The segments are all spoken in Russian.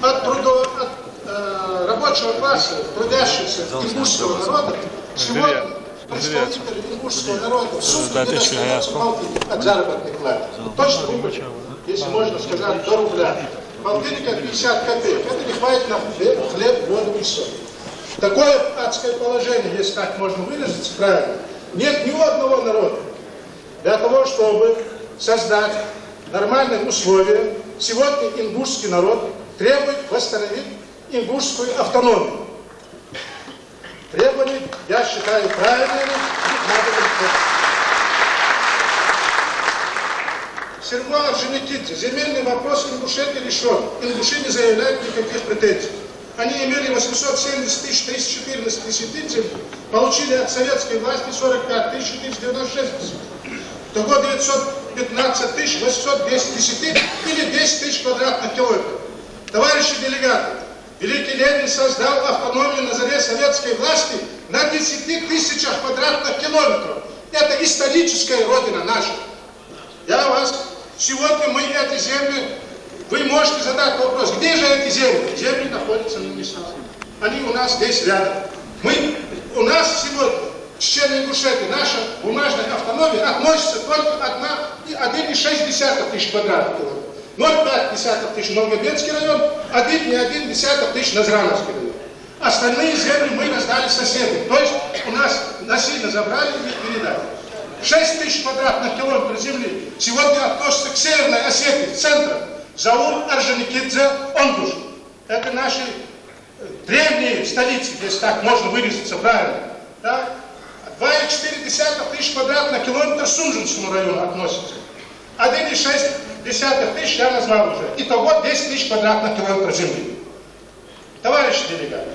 от рабочего класса, трудящихся ингушского народа, сегодня представители ингушского народа в сутки недостаточно полтинник от заработной платы. Точно рубль, если можно сказать, до рубля. Полтинника 50 копеек. Это не хватит на хлеб, воду и соль. Такое адское положение, если так можно выразиться правильно, нет ни у одного народа. Для того, чтобы создать нормальные условия, сегодня ингушский народ требует восстановить ингушскую автономию. Требования, я считаю, правильными, их надо выполнять. Сергей Орджоникидзе, земельный вопрос Ингушетии решен. Ингуши не заявляют никаких претензий. Они имели 870 314 десятин земли, получили от советской власти 45 496 десятин. Итого 915 810 десятин или 10 тысяч квадратных километров. Товарищи делегаты, великий Ленин создал автономию на заре советской власти на 10 тысячах квадратных километров. Это историческая родина наша. Я вас, сегодня мы эти земли, вы можете задать вопрос, где же эти земли? Земли находятся на местах. Они у нас здесь рядом. У нас сегодня, чеченные Ингушетии, наша бумажная автономия относится только 1,6 тысяч квадратных километров. 0,5 тысяч Новогородский район, 1,1 тысяч Назрановский район. Остальные земли мы раздали соседям. То есть у нас насильно забрали и передали. 6 тысяч квадратных километров земли сегодня относятся к Северной Осетии, центру. Заур, Орджоникидзе, Онгуш. Это наши древние столицы, если так можно выразиться правильно. Да? 2,4 тысяч квадратных километров Сунжинскому району относится. 1,6 тысяч я назвал уже. Итого 10 тысяч квадратных километров земли. Товарищи делегаты,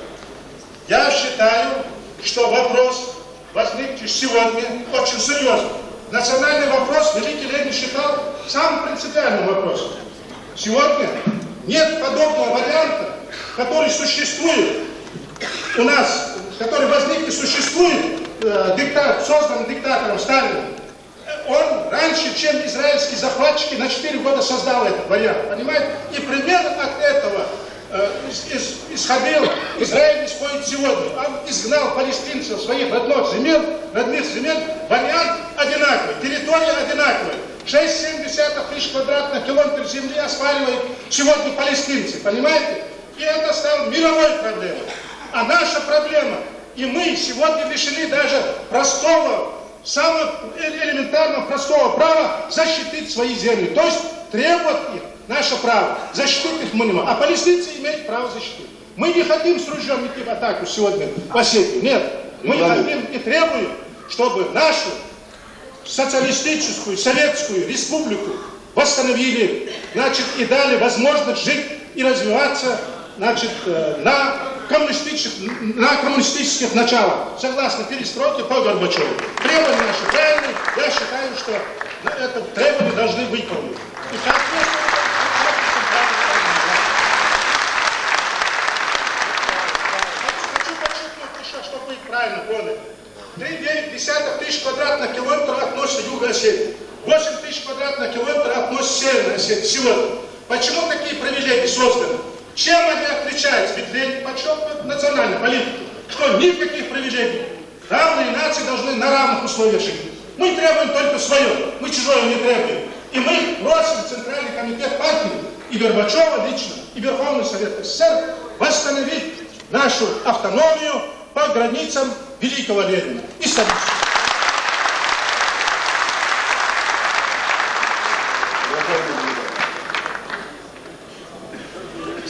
я считаю, что вопрос, возникший сегодня, очень серьезный. Национальный вопрос великий Ленин считал самым принципиальным вопросом. Сегодня нет подобного варианта, который существует у нас, который возник и существует, создан диктатором Сталиным. Он раньше, чем израильские захватчики, на 4 года создал этот вариант, понимаете? И примерно от этого исходил Израиль исходит сегодня. Он изгнал палестинцев своих родных земель, вариант одинаковый, территория одинаковая. 6,7 тысяч квадратных километров земли осваивают сегодня палестинцы, понимаете? И это стало мировой проблемой. А наша проблема, и мы сегодня лишены даже простого, самого элементарного простого права защитить свои земли. То есть требовать их, наше право, защитить их мы не можем. А палестинцы имеют право защитить. Мы не хотим с ружьем идти в атаку сегодня в Осетию. Нет, мы хотим и требуем, чтобы нашу социалистическую, советскую республику восстановили, значит, и дали возможность жить и развиваться, значит, на коммунистических началах, согласно перестройке по Горбачеву. Требования наши правильные, я считаю, что это требования должны выполнить. И хочу подчеркнуть еще, чтобы вы правильно поняли. 3,9 тысяч квадратных километров относится к Юго Осетии. 8 тысяч квадратных километров относится к Северной Осетии сегодня. Почему такие привилегии созданы? Чем они отличаются? Ведь Ленин подчеркивает национальную политику, что никаких привилегий. Равные нации должны на равных условиях жить. Мы требуем только свое, мы чужое не требуем. И мы просим Центральный комитет партии и Горбачева лично, и Верховный Совет СССР восстановить нашу автономию по границам великого Ленина. Исторически.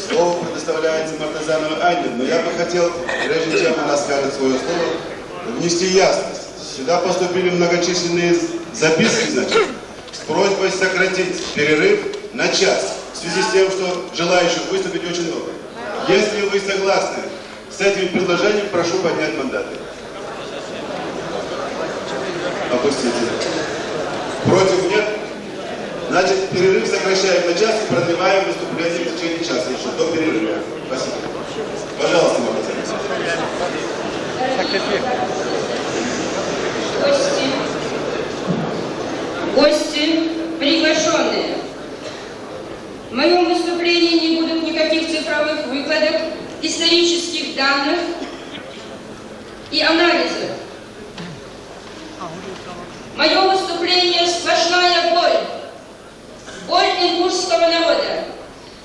Слово предоставляется Мартазановой Анне, но я бы хотел, прежде чем она скажет свое слово, внести ясность. Сюда поступили многочисленные записки, значит, с просьбой сократить перерыв на час, в связи с тем, что желающих выступить очень много. Если вы согласны с этим предложением, прошу поднять мандаты. Опустите. Против нет? Значит, перерыв сокращаем на час и продлеваем выступление в течение часа еще, до перерыва. Спасибо. Пожалуйста, Мартазановна. Гости приглашенные. моем выступлении не будет никаких цифровых выкладок, исторических данных и анализов. Мое выступление сплошная боль. Боль ингушского народа.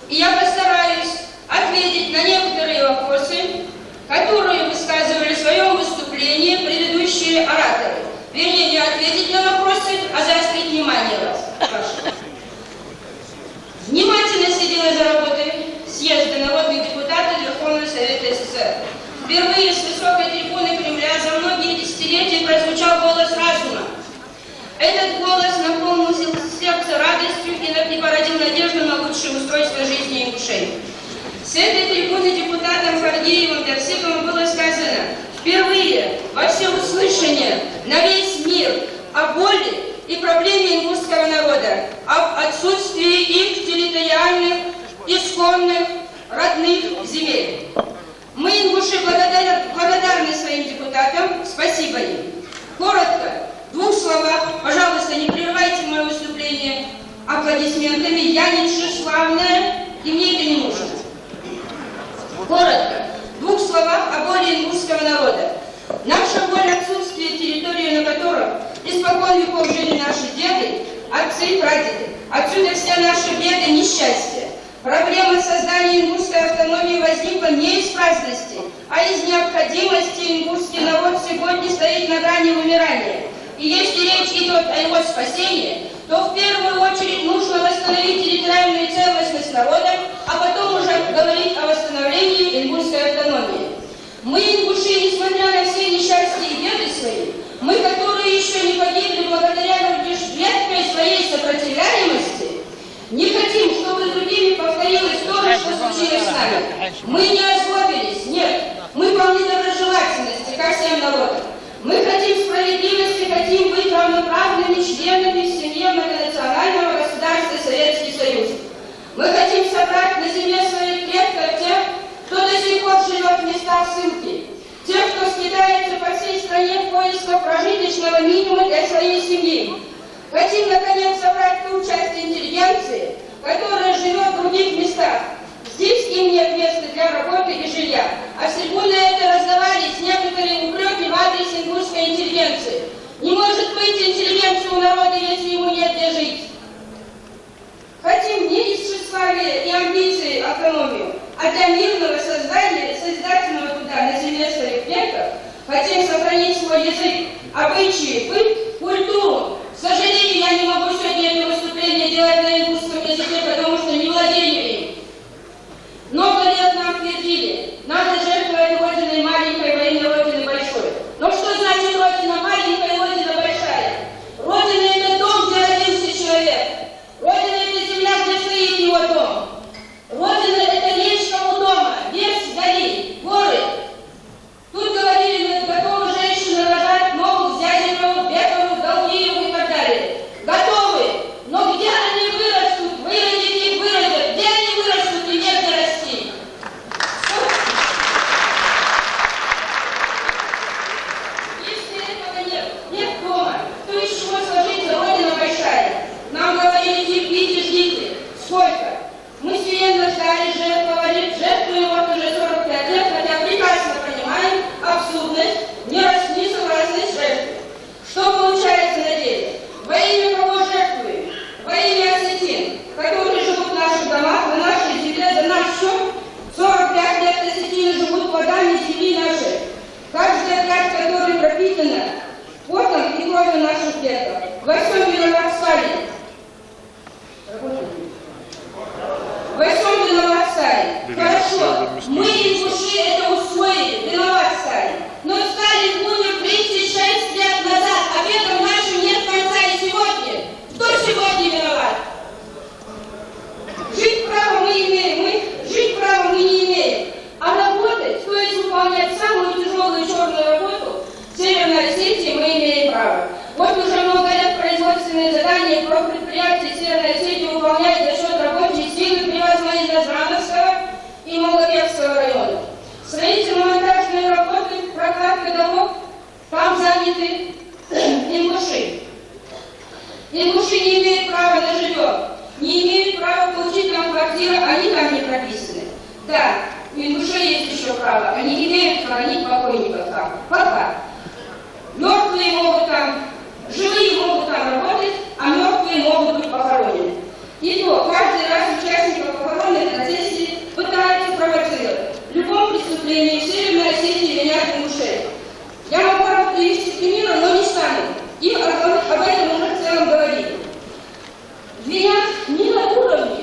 И я постараюсь ответить на некоторые вопросы, которые высказывали в своем выступлении предыдущие ораторы. Вернее, не ответить на вопросы, а заострить внимание вас. Прошу. Внимательно следила за работой съезда народных депутатов Верховного Совета СССР. Впервые с высокой трибуны Кремля за многие десятилетия прозвучал голос разума. Этот голос наполнил сердце радостью и породил надежду на лучшее устройство жизни ингушей. С этой трибуны депутатам Фардиевым, Персиковым было сказано впервые во всеуслышание на весь мир о боли и проблеме ингушского народа, об отсутствии их территориальных, исконных, родных земель. Мы, ингуши, благодарны своим депутатам, спасибо им. Коротко, в двух словах, пожалуйста, не прерывайте мое выступление аплодисментами, я не тщеславная, и мне это не нужно. Коротко, в двух словах о боли ингушского народа. Наша боль отсутствия территории, на котором испокон веков жили наши деды, отцы и прадеды. Отсюда все наши беды, несчастья. Проблема создания ингушской автономии возникла не из праздности, а из необходимости. Ингушский народ сегодня стоит на грани вымирания. И если речь идет о его спасении, то в первую очередь нужно восстановить территориальную целостность народа, а потом уже говорить о восстановлении ингушской автономии. Мы, ингуши, несмотря на все несчастья и беды свои, мы, которые еще не погибли благодаря лишь веткой своей сопротивляемости, не хотим, чтобы с другими повторилось то же, что случилось с нами. Мы не озлобились, нет, мы полны доброжелательности ко всем народам. Мы хотим справедливости, хотим быть равноправными членами в семье многонационального государства Советский Союз. Мы хотим собрать на земле своих предков тех, кто до сих пор живет в местах ссылки, тех, кто скитается по всей стране в поисках прожиточного минимума для своей семьи. Хотим, наконец, собрать ту часть интеллигенции, которая живет в других местах. Здесь им нет места для работы и жилья. А с трибуны это раздавались некоторые упреки в адрес ингушской интеллигенции. Не может быть интеллигенции у народа, если ему нет где жить. Хотим не из тщеславия и амбиции автономию, а для мирного создания, созидательного труда на земле своих предков. Хотим сохранить свой язык, обычаи, быт, культуру. К сожалению, я не могу сегодня это выступление делать на ингушском языке, потому что не владею им. Много лет нам твердили, надо жертвовать Родиной маленькой во имя Родины большой. Но что значит Родина маленькая, Родина большая? Родина – это дом, где родился человек. Родина – это земля, где стоит его дом. Родина – это речка у дома, лес вдали, горы. Тут говорили, мы готовы женщины рожать новых Зязиковых, Бековых, Долгиевых и так далее. Готовы. Но где они вырастут? Выродить их выродят. Где они вырастут и негде расти? Если этого нет дома, то из чего сложится Родина большая? Нам говорили, терпите, ждите. Сколько? Мы смиренно ждали, жертвуем вот уже 45 лет, хотя прекрасно понимаем абсурдность, несогласность жертвы. Что получается на деле? Во имя кого жертвуем? Во имя осетин, которые живут в наших домах, на нашей земле, за наш счет. 45 лет осетины живут плодами земли нашей. Каждая ткань, которая пропитана потом и кровью наших предков. Во всем виноват Сталин. Во всем виноват Сталин. Хорошо, мы, ингуши, это усвоили. Виноват Сталин. Но Сталин умер 36 лет назад. Обедом нашим нет конца и сегодня. Кто сегодня виноват? Жить право мы имеем. Жить право мы не имеем. А работать, то есть выполнять самую тяжелую черную работу в Северной Осетии мы имеем право. Вот уже много лет производственные задания про предприятия Северной Осетии выполняют за счет рабочей силы Привозно-Жановского и Малоперского района. Строительно-монтажные работы, прокладка домов, там заняты ингуши. Ингуши не имеют права на жилье. не имеют права получить там квартиру, они там не прописаны. Да, у ингушей есть еще право, они имеют хранить покойников там. Пока. Мертвые могут там, живые могут там работать, а мертвые могут быть похоронены. И то, каждый раз участников похоронной процессии пытаются провоцировать. В любом преступлении в Северной Осетии винят ингушей. Я могу привести примеры, но не стану. Им об этом уже в целом говорили. Винят не на уровне.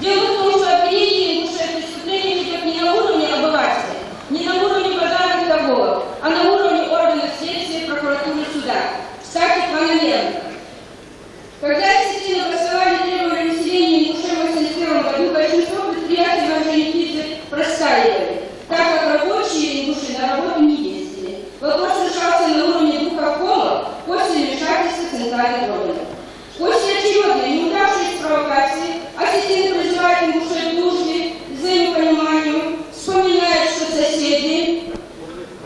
Дело в том, что обвинение ингушей в преступлении идет не на уровне обывателя, не на уровне базарных торговок, а на уровне органов следствия, прокуратуры, суда. Кстати, планомерно. Когда системы голосования требовали населения ингушей в 1981 году, большинство предприятий в Орджоникидзе простаивали, так как рабочие ингуши на работу не ездили. Вопрос решался на уровне двух обкомов после вмешательства центральных органов. После очередной неудавшейся провокации ассистент призывает ингушей к дружбе, взаимопониманию, вспоминает, что соседи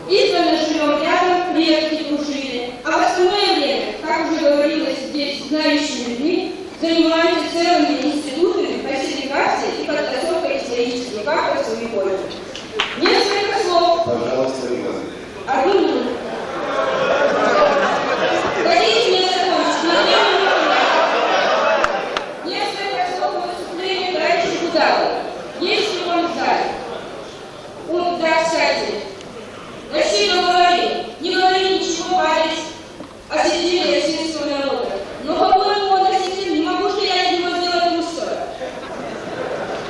избранно живем рядом, предки дружили, а в остальное время, как уже говорилось здесь, знающими людьми, занимаются целыми институтами фальсификации и подготовкой исторических фактов в своей пользу. Несколько слов. Пожалуйста, Иван. Одну минуту. Дадите мне закончить. Несколько слов о выступлении товарища Гудава. Есть ли он в зале? Он, да, кстати. Россия говорит, не говорит ничего в адрес осетинского осетинского народа. Но, по-моему, он осетин, не могу же я из него сделать мусора.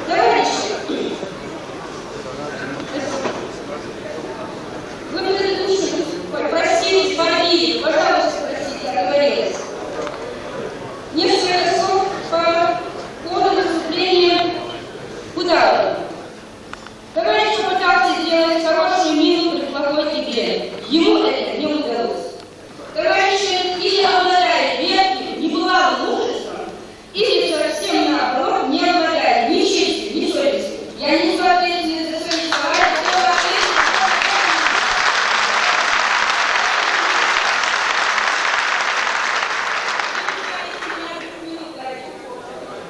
Товарищи, вы мне простите, Мария, пожалуйста, простите, оговорилась. Несколько слов по ходу выступления Гудава. Товарищ попытался сделать хорошую мину при плохой игре. Ему это не удалось. Товарищ или обладает верой, небывалым мужеством, или совсем наоборот не обладает ни честью, ни совестью. Я несу ответственность за свои слова.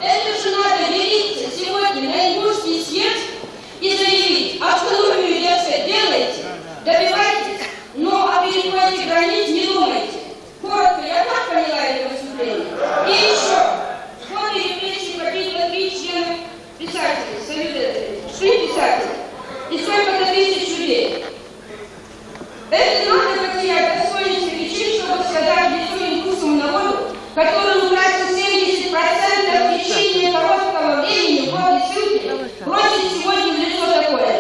Это же надо явиться сегодня на Ингушский съезд и заявить: автономию, если делаете, добивайтесь, но о переходе границ не думайте. Коротко, я так поняла это выступление. И еще, в ходе репрессий погибло 3 члена писателей, советы, 3 писателя, и сколько-то тысяч людей. Это надо потерять достоинство причин, чтобы сказать лицу ингушскому народу, который утратил 70% в течение короткого времени в годы ссылки, бросить сегодня в лицо такое.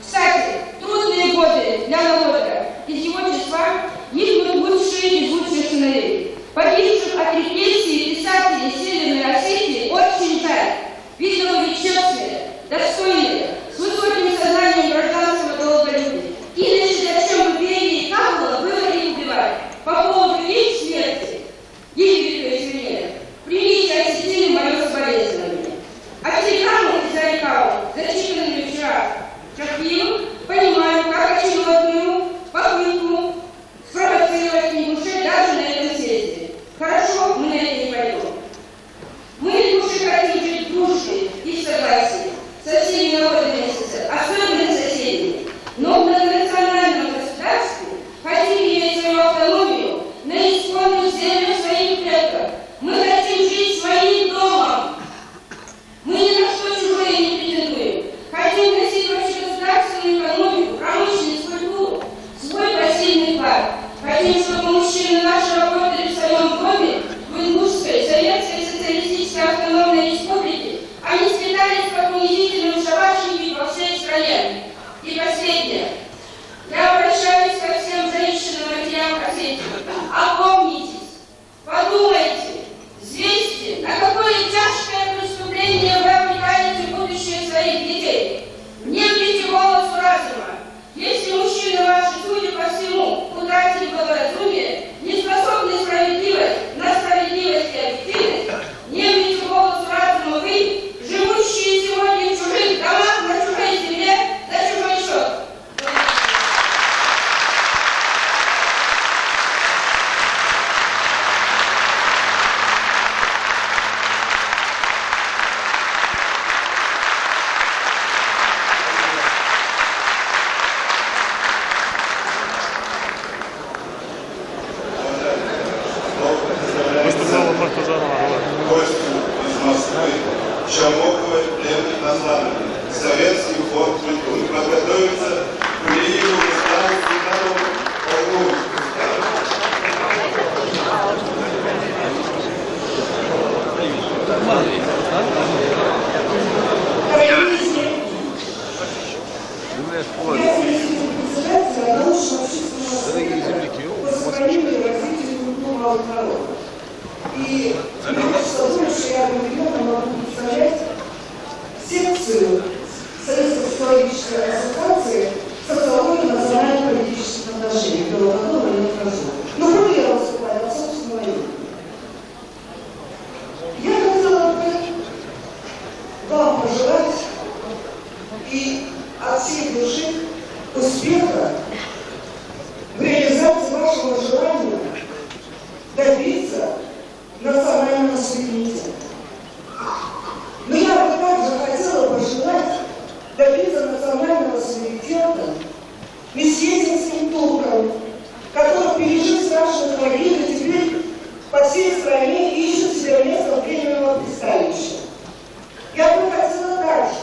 Кстати, трудные годы для народа из его числа гибнут лучшие из лучших сыновей. Погибших от репрессий писателей Северной Осетии очень жаль. Видно, вы честные, достойные, с высоким сознанием гражданского долга люди. Иначе зачем вы перевели Кавла, было их убивать? По поводу их смерти, гибели, то есть мне, примите осетины мое соболезнование. А телеграмму из Зарикау, зачитанную вчера Шахилу, понимаю, как очередную попытку спровоцировать ингушей даже на этом съезде. Хорошо, мы на это не пойдем. Мы, ингуши, хотим жить в дружбе и в согласии со всеми народами СССР, особенно соседями. Но в многонациональном государстве хотим иметь свою автономию на исконных землях своих предков. Мы хотим жить своим домом. Мы ни на что чужое не претендуем. Хотим вносить в общегосударственную экономику, промышленность, культуру свой посильный вклад. Хотим, чтобы мужчины наши работали в своем доме, в Ингушской, Советской Социалистической Автономной Республике, а не скитались как унизительным шабашники по всей стране. И последнее. Я обращаюсь ко всем женщинам и матерям Осетии. Опомнитесь, подумайте, взвесьте, на какое тяжкое преступление вы обрекаете будущее своих детей. Внемлите голосу разума. Если мужчины ваши, судя по всему, утратили благоразумие, не способны на справедливость и объективность, внемлите голосу разума вы, живущие сегодня в чужих домах, на чужой земле, за чужой счет. сохранению и развитию культуры малых народов. И мне хочется думать, что я одновременно могу представлять секцию Советской социологической ассоциации социологии национально-политических отношений, которого я не скажу. Но буду я выступать от собственного имени. Я хотела бы вам пожелать и от всей души успеха в реализации вашего желания добиться национального суверенитета. Но я бы также хотела пожелать добиться национального суверенитета месьетинским туркам, которые пережили страшную трагедию, теперь по всей стране ищут себе место временного пристанища. Я бы хотела также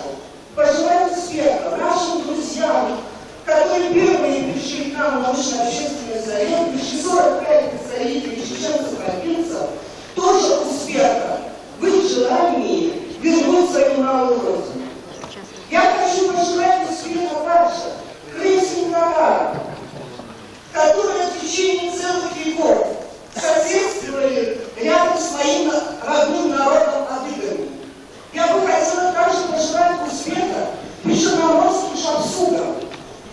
пожелать успеха нашим друзьям, которые первые пришли к нам в научно-общественный совет, пришли 45 представителей чеченцев-армянцев, тоже успеха в их желании вернуть свою малую родину. Я хочу пожелать успеха также крымским татарам, которые в течение целых веков соседствовали рядом с моим родным народом адыгами. Я бы хотела также пожелать успеха причерноморским шапсугам,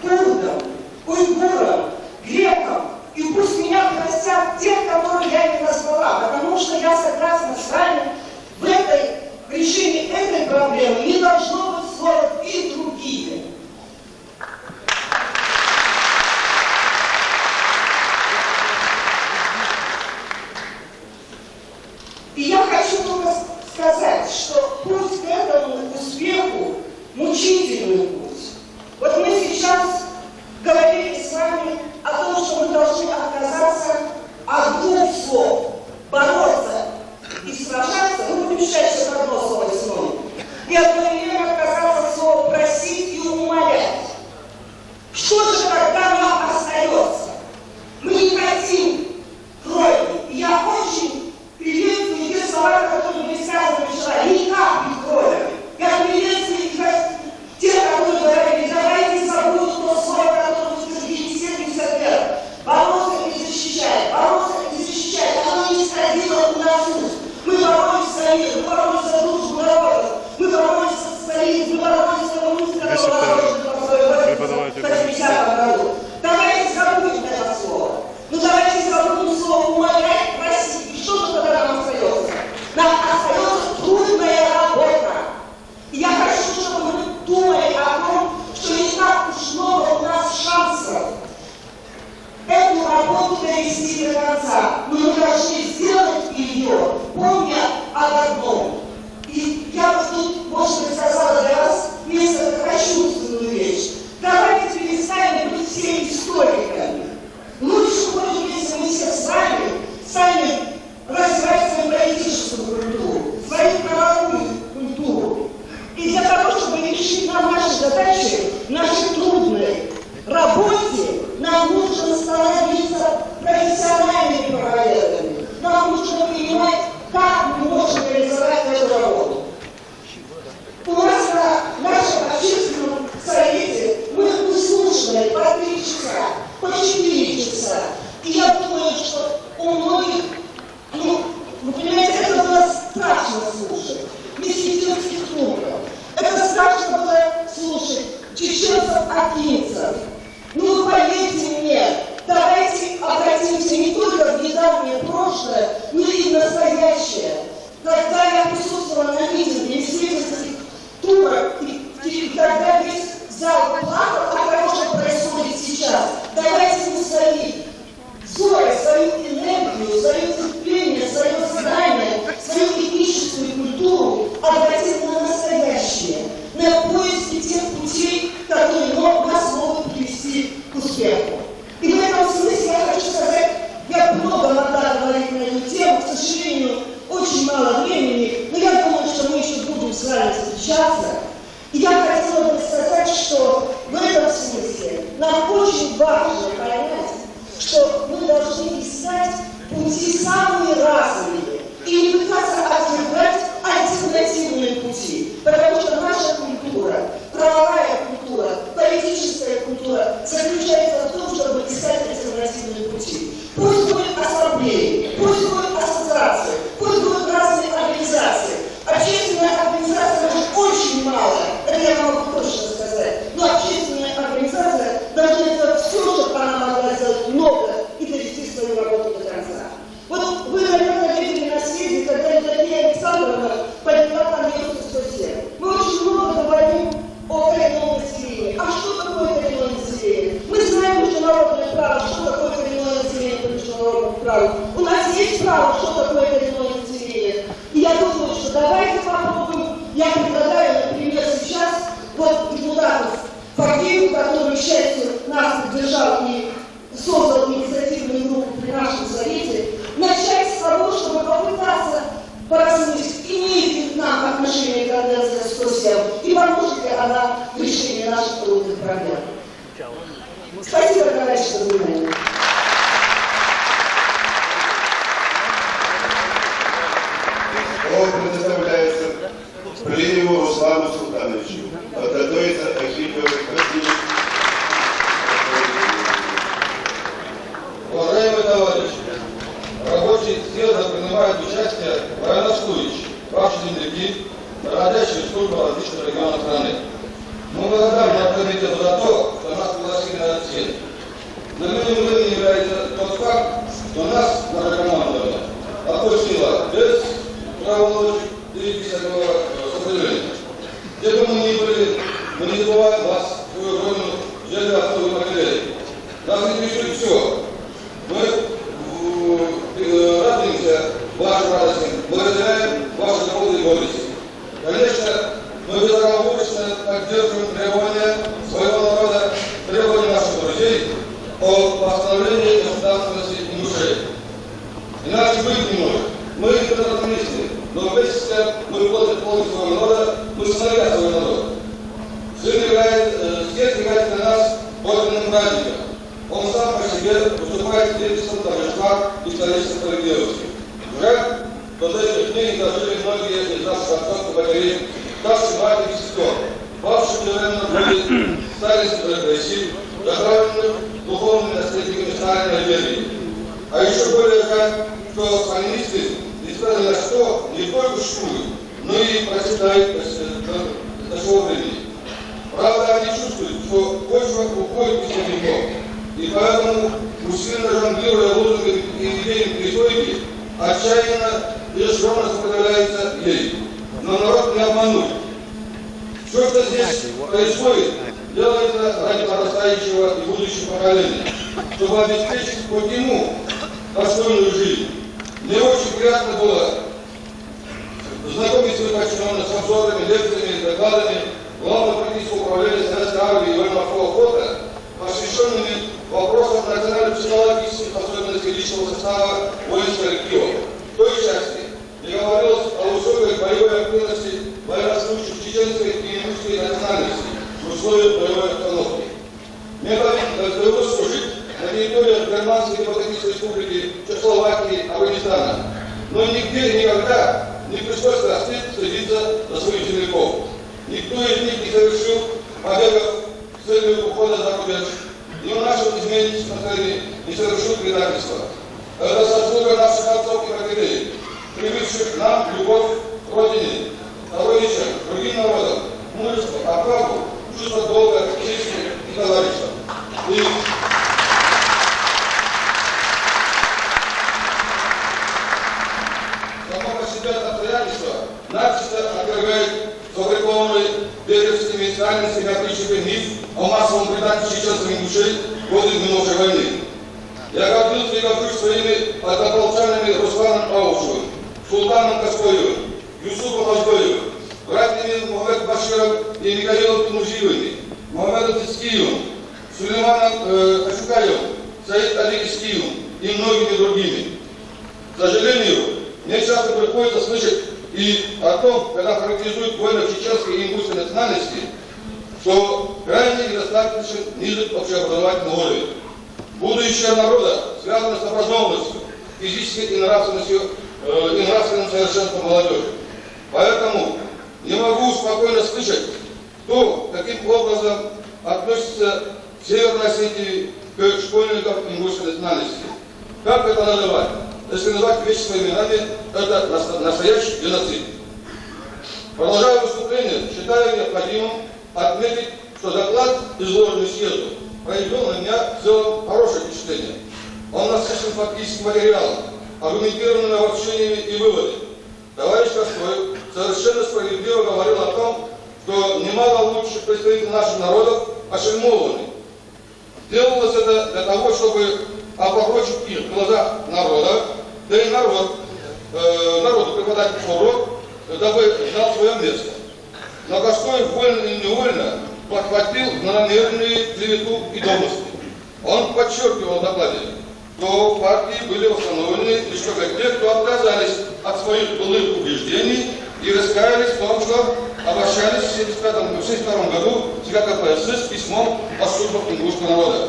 курдам, уйгурам, грекам, и пусть меня простят тех, которые я не назвала, потому что я согласна с вами, в решении этой проблемы не должно быть слова «и другие». И я хочу только сказать, что путь к этому успеху – мучительный путь. Вот мы сейчас говорили с вами о том, что мы должны отказаться от двух слов – бороться и сражаться. Мы будем считать, что это одно слово весной. И одновременно отказаться от слова «просить» и «умолять». Что же тогда нам остается? Мы не хотим крови. И я очень приветствую те слова, которые были сказаны вчера. Никак не крови. Я приветствую те, которые говорили, давайте забудем то слово, которое вы сказали 70 лет. Бороться и защищать. Бороться и защищать. Оно не исходило у нас уст. Мы боролись за мир, мы боролись за дружбу народов, мы боролись за социализм, мы боролись за коммунизм, который в 80-м году. Давайте забудем это слово. Ну давайте забудем слово «умолять», «просить». И что же тогда нам остается? Нам остается трудная работа. И я хочу, чтобы мы думали о том, что не так уж много у нас шансов эту работу довести до конца. Но мы должны сделать ее, помня об одном. И я бы тут, может быть, сказала для вас вместо кощунственную вещь. Давайте перестанем быть всеми историками. Лучше будет, если мы все с вами сами развивать свою политическую культуру, свою правовую культуру. И для того, чтобы решить нам наши задачи, наши трудные работе, нам нужно становиться профессиональными правоведами. Нам нужно понимать, как мы можем реализовать эту работу. У нас на нашем общественном совете мы слушали по 3 часа, по 4 часа. И я думаю, что у многих, вы понимаете, это было страшно слушать. Месхетинских турков. Это страшно было слушать чеченцев-акинцев. Ну, поверьте мне, давайте обратимся не только в недавнее прошлое, но и в настоящее. Когда я присутствовала на митинге месхетинских турок, и когда весь зал плакал о том, что происходит сейчас, давайте мы свои взоры, свою энергию, свое терпение, свое знание, свою этническую культуру обратим на настоящее, на поиски тех путей, которые нас могут привести к успеху. И в этом смысле я хочу сказать, я много могла говорить на эту тему, к сожалению, очень мало времени, но я думаю, что мы еще будем с вами встречаться. И я хотела бы сказать, что в этом смысле нам очень важно понять, что мы должны искать пути самые разные и не пытаться отвергать альтернативные пути. Потому что наша культура, правовая культура, политическая культура заключается в том, чтобы искать альтернативные пути. Путь право. У нас есть право, что такое коренное население. И я думаю, что давайте попробуем. Я предлагаю, например, сейчас вот депутатов партию, который, к счастью, нас поддержал и создал инициативную группу при нашем совете, начать с того, чтобы попытаться поразмыслить, имеет ли к нам отношение Конвенция 107 и поможет ли она в решении наших трудных проблем. Спасибо, товарищи, за внимание. Слово предоставляется Плиневу Руслану Султановичу. Подготовится Ахипов Василий. Уважаемые товарищи, рабочие съезда принимают участие военнослужащие, ваши земляки, находящие службу в различных регионах страны. Мы благодарны комитету за то, что нас пригласили на этот съезд. Знаменитым временем является тот факт, что нас, наша команда, отпустила без правовых и всякого сожаления. Где бы мы ни были, мы не забываем вас, свою родину, землю отцов и матерей. Нас интересует все. Мы радуемся вашей радости, мы разделяем ваши заботы и гордости. Конечно, мы безоговорочно поддерживаем требования своего народа, требования наших друзей о восстановлении государственности и души. Иначе быть не может. Мы интернационалисты, но вместе с тем мы плотно своего народа, мы сыновья своего народа. Съезд является для нас подлинным праздником. Он сам по себе выступает свидетельством торжества и исторической справедливости. Жаль, что до этих дней дожили многие из наших отцов и матерей, ставшие братьями и сестер, павшие в были сталинских репрессий, заправленных духовными наследниками сталинской империи. А еще более жаль, что сталинисты, несмотря ни на что, не только шкуют, но и процветают до своего времени. Правда, они чувствуют, что почва уходит из земляков. И поэтому, усиленно жонглируя лозунгами и идеями перестройки, отчаянно и решенно сопротивляется ей. Но народ не обмануть. Все, что здесь происходит, делается ради подрастающего и будущего поколения, чтобы обеспечить хоть ему достойную жизнь. Мне очень приятно было знакомить своих подчиненных с обзорами, лекциями, докладами Главного практического управления Советской армии и военно-морского флота, посвященными вопросам национально-психологических особенностей личного состава воинских коллективов. В той части, где говорилось о высокой боевой активности военнослужащих чеченской и ингушской национальности в условиях боевой обстановки. Мне довелось служить на территории Германской демократической республики, Чехословакии, Афганистана. Но нигде и никогда не пришлось стыдиться за своих земляков. Никто из них не совершил побегов с целью ухода за рубеж. Ни в нашем изменческом состоянии не совершил предательства. Это заслуга наших отцов и матерей, прививших нам любовь к родине, товарищам, другим народам, мужество, отвагу, чувство долга, чести и товарища. И само по себе обстоятельство начисто отвергает сфабрикованный бедерскими и сталинскими опричниками миф о массовом предательстве чеченских ингушей в годы минувшей войны. Я гордился и горжусь своими однополчанами Русланом Аушевым, Султаном Каскоевым, Юсупом Ажгоевым, братьями Мухаммед Баширом и Михаилом Тунузиевыми, Мухаммедом Тискиевым, Сулейманом Ашукаевым, Саид Али Искиевым и многими другими. К сожалению, мне часто приходится слышать и о том, когда характеризуют воинов чеченской и ингушской национальности, что крайне недостаточно низок общеобразовательный уровень. Будущее народа связано с образованностью, физической и нравственным совершенством молодежи. Поэтому не могу спокойно слышать, кто каким образом относится в Северной Осетии к школьникам ингушской национальности. Как это называть? Если называть вещи своими именами, это настоящий геноцид. Продолжая выступление, считаю необходимым отметить, что доклад, изложенный съезду, произвел на меня в целом хорошее впечатление. Он насыщен фактическим материалом, аргументированными обобщениями и выводами. Товарищ Каскоев совершенно справедливо говорил о том, что немало лучших представителей наших народов ошельмованы. Делалось это для того, чтобы опорочить их в глазах народа, да и народу преподать урок, дабы знал свое место. Но Каскоев вольно и невольно подхватил намеренные клевету и домыслы. Он подчеркивал в докладе, что партии были установлены лишь только те, кто отказались от своих былых убеждений и раскаялись в том, что обращались в 1972 году ЦК КПСС с письмом о судьбах ингушского народа.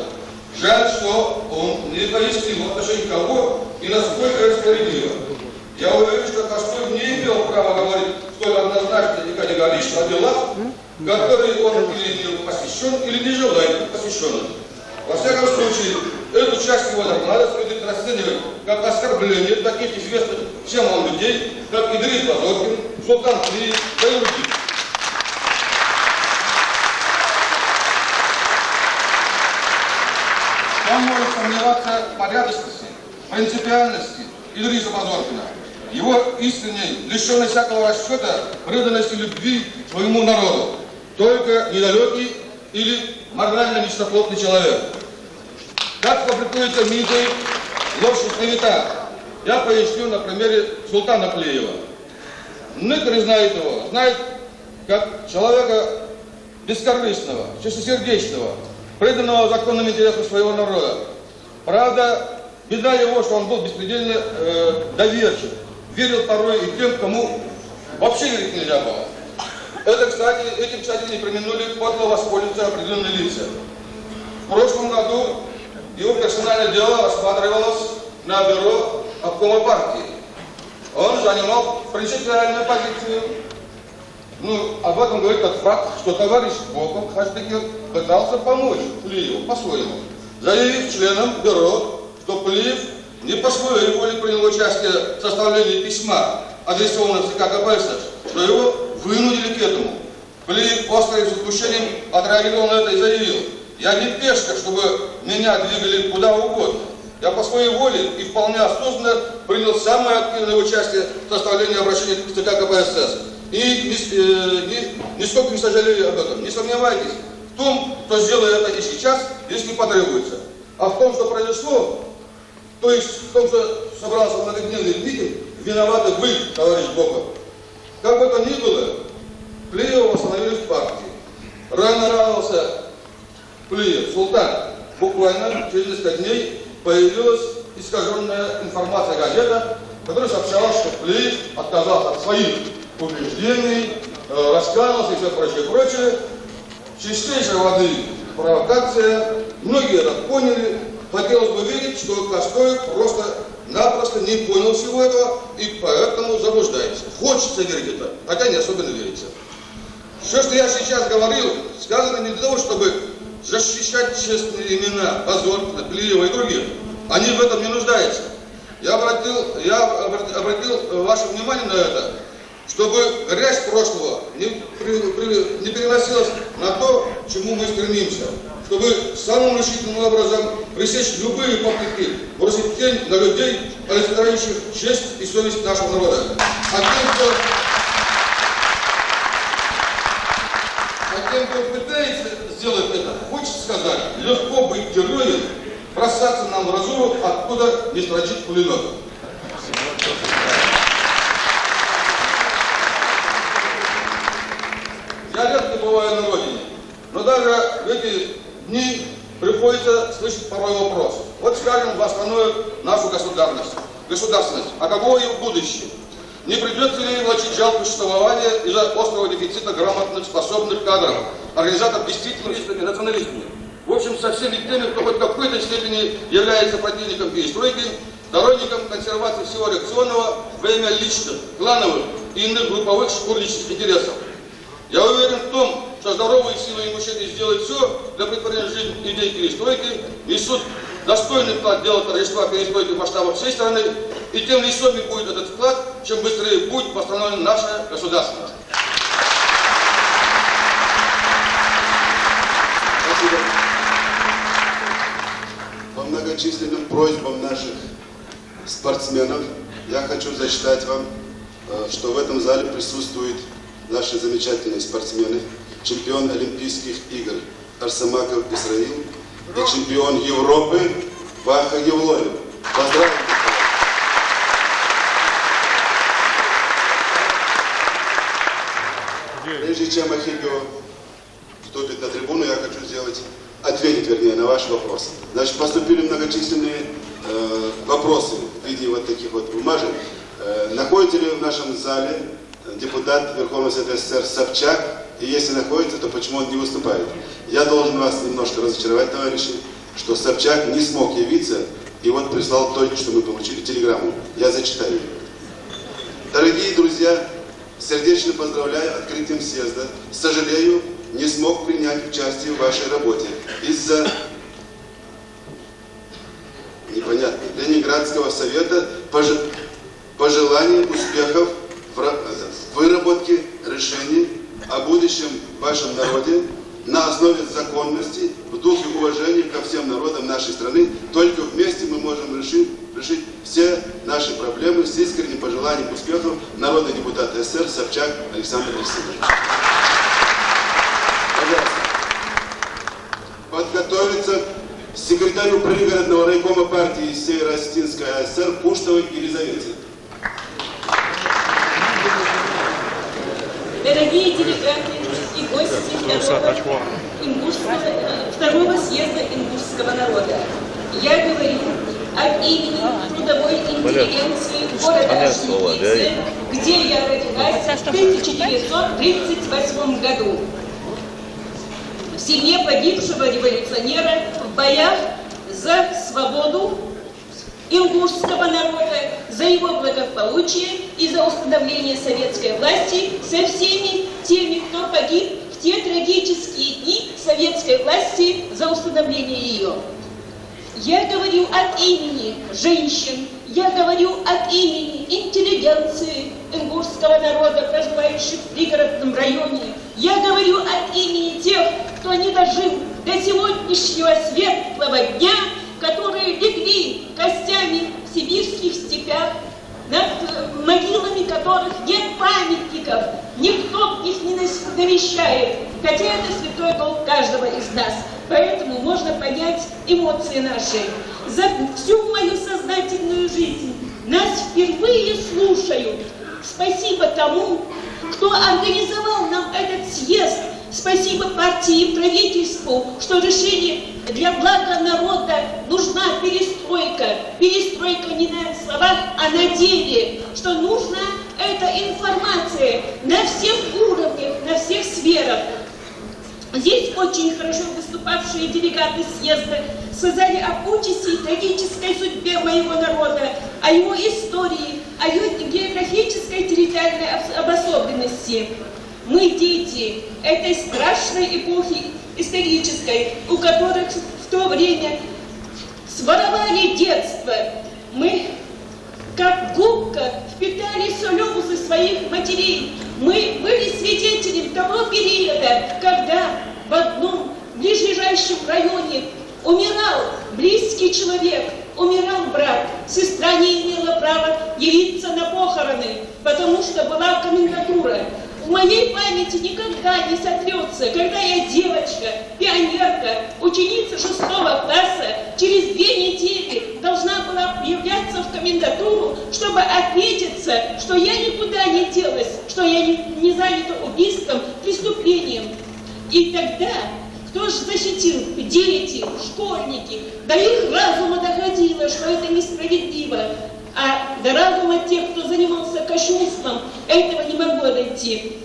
Жаль, что он не пояснил в отношении кого и насколько это справедливо. Я уверен, что Каскоев не имел права говорить столь однозначно и категорично о делах, которые он или не посвящен, или не желает быть посвященным. Во всяком случае, эту часть его доклада следует расценивать как оскорбление таких известных всем вам людей, как Идрис Базоркин, Султан Плиев, да и других. Он может сомневаться в порядочности, принципиальности Идриса Базоркина, его искренней, лишенной всякого расчета, преданности любви своему народу. Только недалекий или морально нечистоплотный человек. Как фабрикуется миты, ложь и клевета, я поясню на примере Султана Плиева. Некоторые знают его, знают как человека бескорыстного, чистосердечного, преданного законным интересам своего народа. Правда, беда его, что он был беспредельно доверчив, верил порой и тем, кому вообще верить нельзя было. Этим, кстати, не преминули подло воспользоваться определенные лица. В прошлом году его персональное дело рассматривалось на бюро обкома партии. Он занимал принципиальную позицию. Об этом говорит тот факт, что товарищ Боков Хачбекер пытался помочь Плиеву по-своему, заявив членам бюро, что Плиев не по своей воле принял участие в составлении письма, адресованного ЦК КПСС, что его вынудили к этому. Плиев острым возмущением отреагировал на это и заявил: «Я не пешка, чтобы меня двигали куда угодно. Я по своей воле и вполне осознанно принял самое активное участие в составлении обращения к ЦК КПСС. И нисколько не сожалею об этом. Не сомневайтесь в том, что сделаю это и сейчас, если потребуется. А в том, что произошло, то есть в том, что собрался многодневный митинг, виноваты вы, товарищ Боков. Как бы то ни было, Плиева восстановили в партии. Рано радовался Плиев, Султан. Буквально через несколько дней появилась искаженная информация газета, которая сообщала, что Плиев отказался от своих убеждений, раскаялся и все прочее. Чистейшей воды провокация. Многие это поняли. Хотелось бы верить, что Каскоев просто-напросто не понял всего этого и поэтому заблуждается. Хочется верить это, хотя не особенно верится. Все, что я сейчас говорил, сказано не для того, чтобы защищать честные имена Базоркина, Плиева и других. Они в этом не нуждаются. Я обратил ваше внимание на это, чтобы грязь прошлого не переносилась на то, к чему мы стремимся. Чтобы самым решительным образом пресечь любые попытки бросить тень на людей, олицетворяющих честь и совесть нашего народа. А тем, кто пытается сделать это, хочется сказать: легко быть героем, бросаться нам в разрыв, откуда не строчить пулемет. Я редко бываю на родине, но даже в эти дни приходится слышать порой вопрос. Вот скажем, восстановим нашу государственность. А какое ее будущее? Не придется ли влачить жалкое существование из-за острого дефицита грамотных, способных кадров, организаторов действительно националистами? В общем, со всеми теми, кто хоть в какой-то степени является противником перестройки, сторонником консервации всего реакционного во имя личных, клановых и иных групповых шкурнических интересов. Я уверен в том, что здоровые силы и мужчины сделают все для претворения в жизнь идей перестройки, несут достойный вклад в дело торжества перестройки в масштабах всей страны, и тем весомее будет этот вклад, чем быстрее будет восстановлено наше государство. Спасибо. По многочисленным просьбам наших спортсменов я хочу зачитать вам, что в этом зале присутствуют наши замечательные спортсмены, чемпион Олимпийских игр Арсамаков Исраил и чемпион Европы Ваха Евлоев. Поздравляю! Прежде чем Ахильо вступит на трибуну, я хочу ответить, вернее, на ваш вопрос. Значит, поступили многочисленные вопросы в виде вот таких вот бумажек. Находится ли в нашем зале депутат Верховного Совета СССР Собчак? И если находится, то почему он не выступает? Я должен вас немножко разочаровать, товарищи, что Собчак не смог явиться, и вот прислал только что мы получили телеграмму. Я зачитаю. Дорогие друзья, сердечно поздравляю открытием съезда. Сожалею, не смог принять участие в вашей работе из-за Ленинградского совета пожеланий успехов в выработке решений о будущем вашем народе на основе законности, в духе уважения ко всем народам нашей страны. Только вместе мы можем решить все наши проблемы с искренним пожеланием успехов. Народный депутат СССР Собчак Александр Александрович. Подготовиться секретарю пригородного райкома партии Северо-Осетинской АСР Пуштовой Елизавете. Дорогие делегаты и гости второго съезда ингушского народа, я говорю от имени трудовой интеллигенции города Ошникидзе, где я родилась в 1938 году. В семье погибшего революционера в боях за свободу ингушского народа, за его благополучие и за установление советской власти со всеми теми, кто погиб в те трагические дни советской власти за установление ее. Я говорю от имени женщин, я говорю от имени интеллигенции ингушского народа, проживающих в пригородном районе. Я говорю от имени тех, кто не дожил до сегодняшнего светлого дня, которые легли костями в сибирских степях, над могилами которых нет памятников, никто их не навещает, хотя это святой долг каждого из нас. Поэтому можно понять эмоции наши. За всю мою сознательную жизнь нас впервые слушают. Спасибо тому, кто организовал нам этот съезд. Спасибо партии и правительству, что решили, для блага народа нужна перестройка. Перестройка не на словах, а на деле. Что нужна эта информация на всех уровнях, на всех сферах. Здесь очень хорошо выступавшие делегаты съезда сказали об участи и трагической судьбе моего народа, о его истории, о его географической территориальной обособленности. Мы дети этой страшной эпохи исторической, у которых в то время своровали детство. Мы, как губка, впитали слезы своих матерей. Мы были свидетелем того периода, когда в одном ближайшем районе умирал близкий человек, умирал брат. Сестра не имела права явиться на похороны, потому что была комендатура. В моей памяти никогда не сотрется, когда я девочка, пионерка, ученица 6 класса, через 2 недели должна была являться в комендатуру, чтобы отметиться, что я никуда не делась, что я не занята убийством, преступлением. И тогда кто же защитил? Дети, школьники. До их разума доходило, что это несправедливо. А до разума тех, кто занимался кощунством, этого не могло дойти.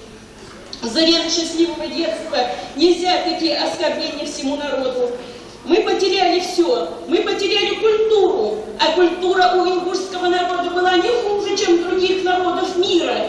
Завет счастливого детства нельзя такие оскорбления всему народу. Мы потеряли все. Мы потеряли культуру. А культура у ингушского народа была не хуже, чем других народов мира.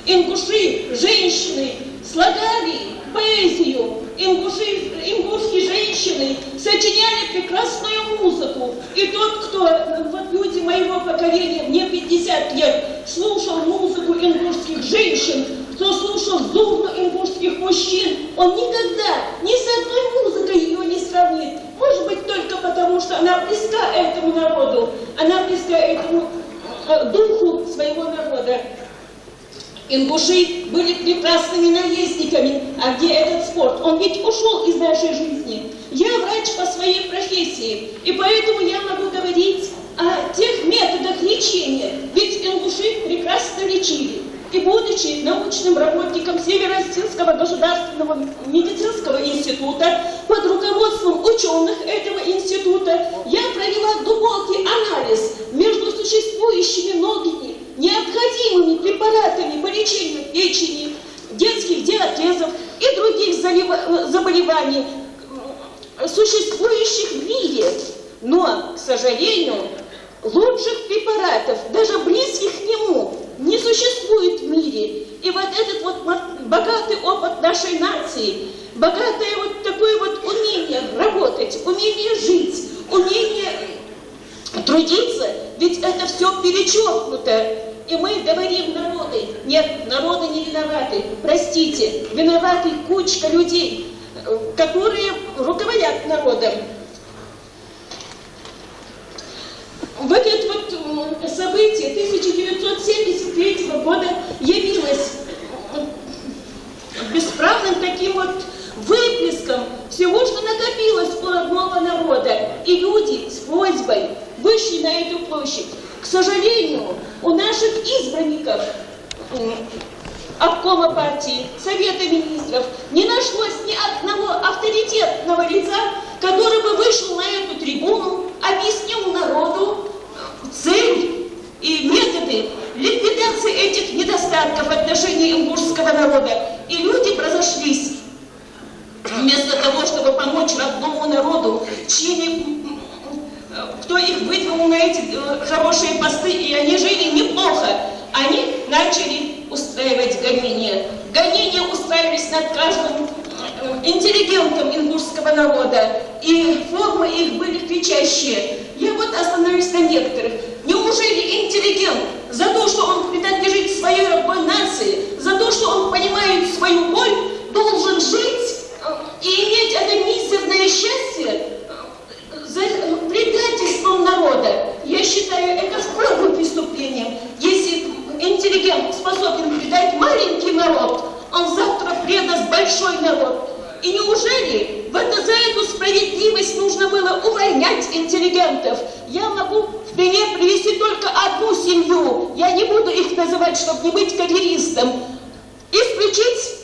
Ингуши, женщины, слагали поэзию. Ингушские женщины сочиняли прекрасную музыку. И тот, кто, вот люди моего поколения, мне 50 лет, слушал музыку ингушских женщин, кто слушал зурну ингушских мужчин, он никогда ни с одной музыкой ее не сравнит. Может быть, только потому, что она близка этому народу, она близка этому духу своего народа. Ингуши были прекрасными наездниками. А где этот спорт? Он ведь ушел из нашей жизни. Я врач по своей профессии, и поэтому я могу говорить о тех методах лечения. Ведь ингуши прекрасно лечили. И будучи научным работником Северо-Осетинского государственного медицинского института, под руководством ученых этого института, я провела глубокий анализ между существующими многими необходимыми препаратами по лечению печени, детских диатезов и других заболеваний, существующих в мире. Но, к сожалению, лучших препаратов, даже близких к нему, не существует в мире. И вот этот вот богатый опыт нашей нации, богатое вот такое вот умение работать, умение жить, умение трудиться, ведь это все перечеркнуто. И мы говорим народы, нет, народы не виноваты, простите, виноваты кучка людей, которые руководят народом. В это вот событие 1973 года явилось бесправным таким вот выплеском всего, что накопилось у родного народа. И люди с просьбой вышли на эту площадь. К сожалению, у наших избранников обкома партии, Совета министров не нашлось ни одного авторитетного лица, который бы вышел на эту трибуну, объяснил народу цель и методы ликвидации этих недостатков в отношении ингушского народа. И люди разошлись. Вместо того, чтобы помочь родному народу, кто их выдвинул на эти хорошие посты, и они жили неплохо, они начали устраивать гонения. Гонения устраивались над каждым интеллигентом ингушского народа, и формы их были кричащие. Я вот остановлюсь на некоторых. Неужели интеллигент за то, что он принадлежит своей родной нации, за то, что он понимает свою боль, должен жить и иметь это мизерное счастье за предательством народа? Я считаю это строгим преступлением. Если интеллигент способен предать маленький народ, он завтра предаст большой народ. И неужели за эту справедливость нужно было увольнять интеллигентов? Я могу в пример привести только одну семью. Я не буду их называть, чтобы не быть карьеристом. Исключить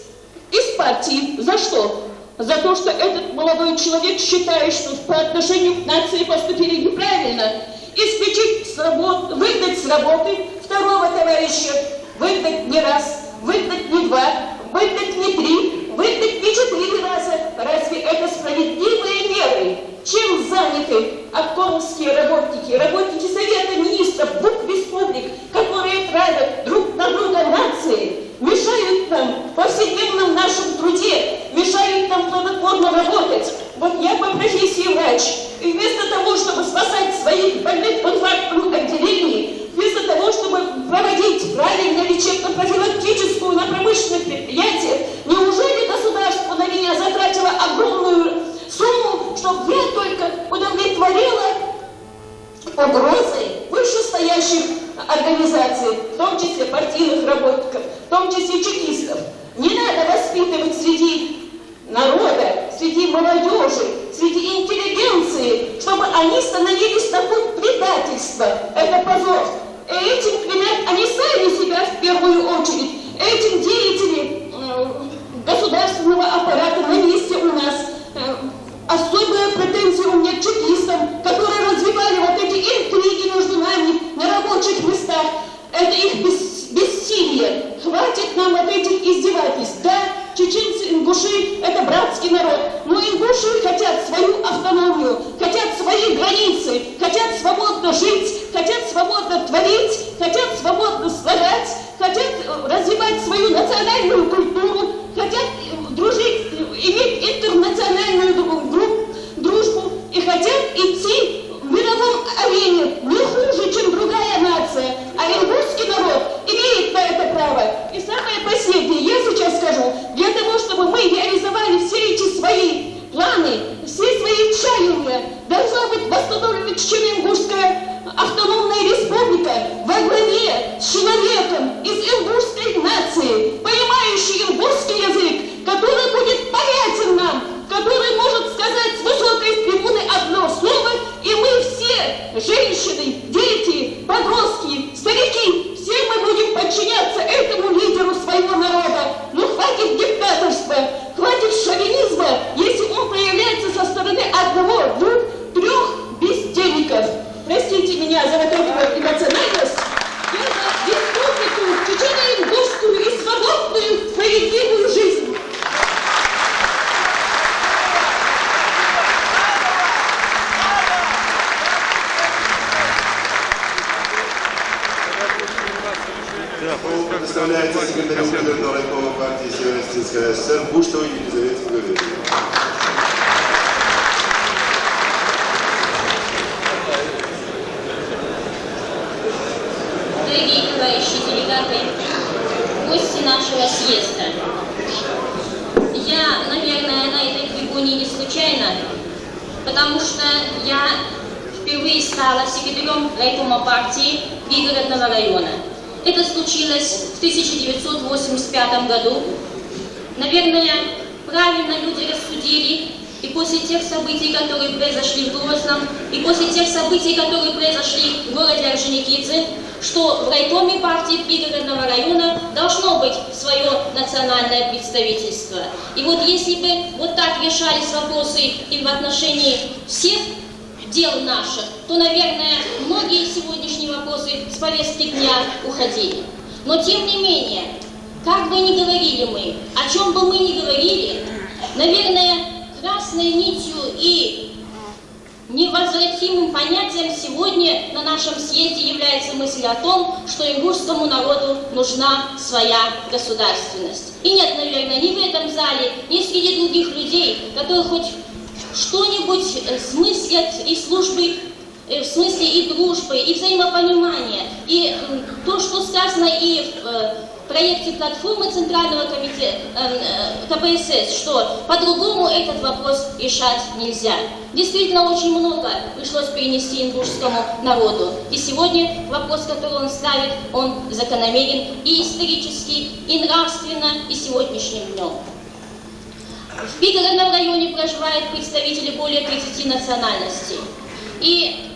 из партии. За что? За то, что этот молодой человек считает, что по отношению к нации поступили неправильно. Исключить с работы, выгнать с работы второго товарища. Выгнать не раз, выгнать не два, выгнать не три, выгнать не 4 раза. Разве это справедливые меры? Чем заняты обкомовские работники, работники Совета министров двух республик, которые травят друг на друга нации, мешают нам в повседневном нашем труде, мешают нам плодотворно работать? Вот я по профессии врач, и вместо того, чтобы спасать своих больных в инфарктном отделении, вместо того, чтобы проводить правильно лечебно-профилактическую на промышленных предприятиях, неужели государство на меня затратило огромную сумму, чтобы я только удовлетворила угрозы вышестоящих организаций, в том числе партийных работников, в том числе чекистов? Не надо воспитывать среди народа, среди молодежи, среди интеллигенции, чтобы они становились на путь предательства. Это позор. И этим клеймят они сами себя в первую очередь. Этим деятели государственного аппарата на месте у нас. Особая претензия у меня к чекистам, которые развивали вот эти интриги между нами на рабочих местах. Это их бессилие. Хватит нам вот этих издевательств. Да, чеченцы, ингуши – это братский народ. Но ингуши хотят свою автономию, хотят свои границы, хотят свободно жить, хотят свободно творить, хотят свободно слагать, хотят развивать свою национальную культуру, хотят дружить, иметь интернациональную дружбу и хотят идти в мировом арене не хуже, чем другая нация. А ингушский народ имеет на это право. И самое последнее, я сейчас скажу, для того, чтобы мы реализовали все эти свои планы, все свои чаяния, должна быть восстановлена Чечено-Ингушская автономная республика во главе с человеком из ингушской нации, понимающий ингушский язык, который будет понятен нам, который может сказать с высокой национальность, я за республику чечено-ингушскую и свободную, справедливую жизнь. Представляется секретарем Федерального райкома партии Северо-Осетинская ССР Буштовой Елизавете Григорьевне. Дорогие товарищи делегаты, гости нашего съезда, я, наверное, на этой трибуне не случайно, потому что я впервые стала секретарем райкома партии Пригородного района. Это случилось в 1985 году. Наверное, правильно люди рассудили, и после тех событий, которые произошли в Грозном, и после тех событий, которые произошли в городе Орджоникидзе, что в райкоме партии Пригородного района должно быть свое национальное представительство. И вот если бы вот так решались вопросы и в отношении всех дел наших, то, наверное, многие сегодняшние вопросы с повестки дня уходили. Но, тем не менее, как бы ни говорили мы, о чем бы мы ни говорили, наверное, красной нитью и невозвратимым понятием сегодня на нашем съезде является мысль о том, что ингушскому народу нужна своя государственность. И нет, наверное, ни в этом зале, ни среди других людей, которые хоть что-нибудь смыслят и службы, в смысле и дружбы, и взаимопонимания, и то, что сказано и в проекте платформы Центрального комитета КПСС, что по-другому этот вопрос решать нельзя. Действительно, очень много пришлось перенести ингушскому народу. И сегодня вопрос, который он ставит, он закономерен и исторически, и нравственно, и сегодняшним днем. В Пригородном районе проживают представители более 30 национальностей. И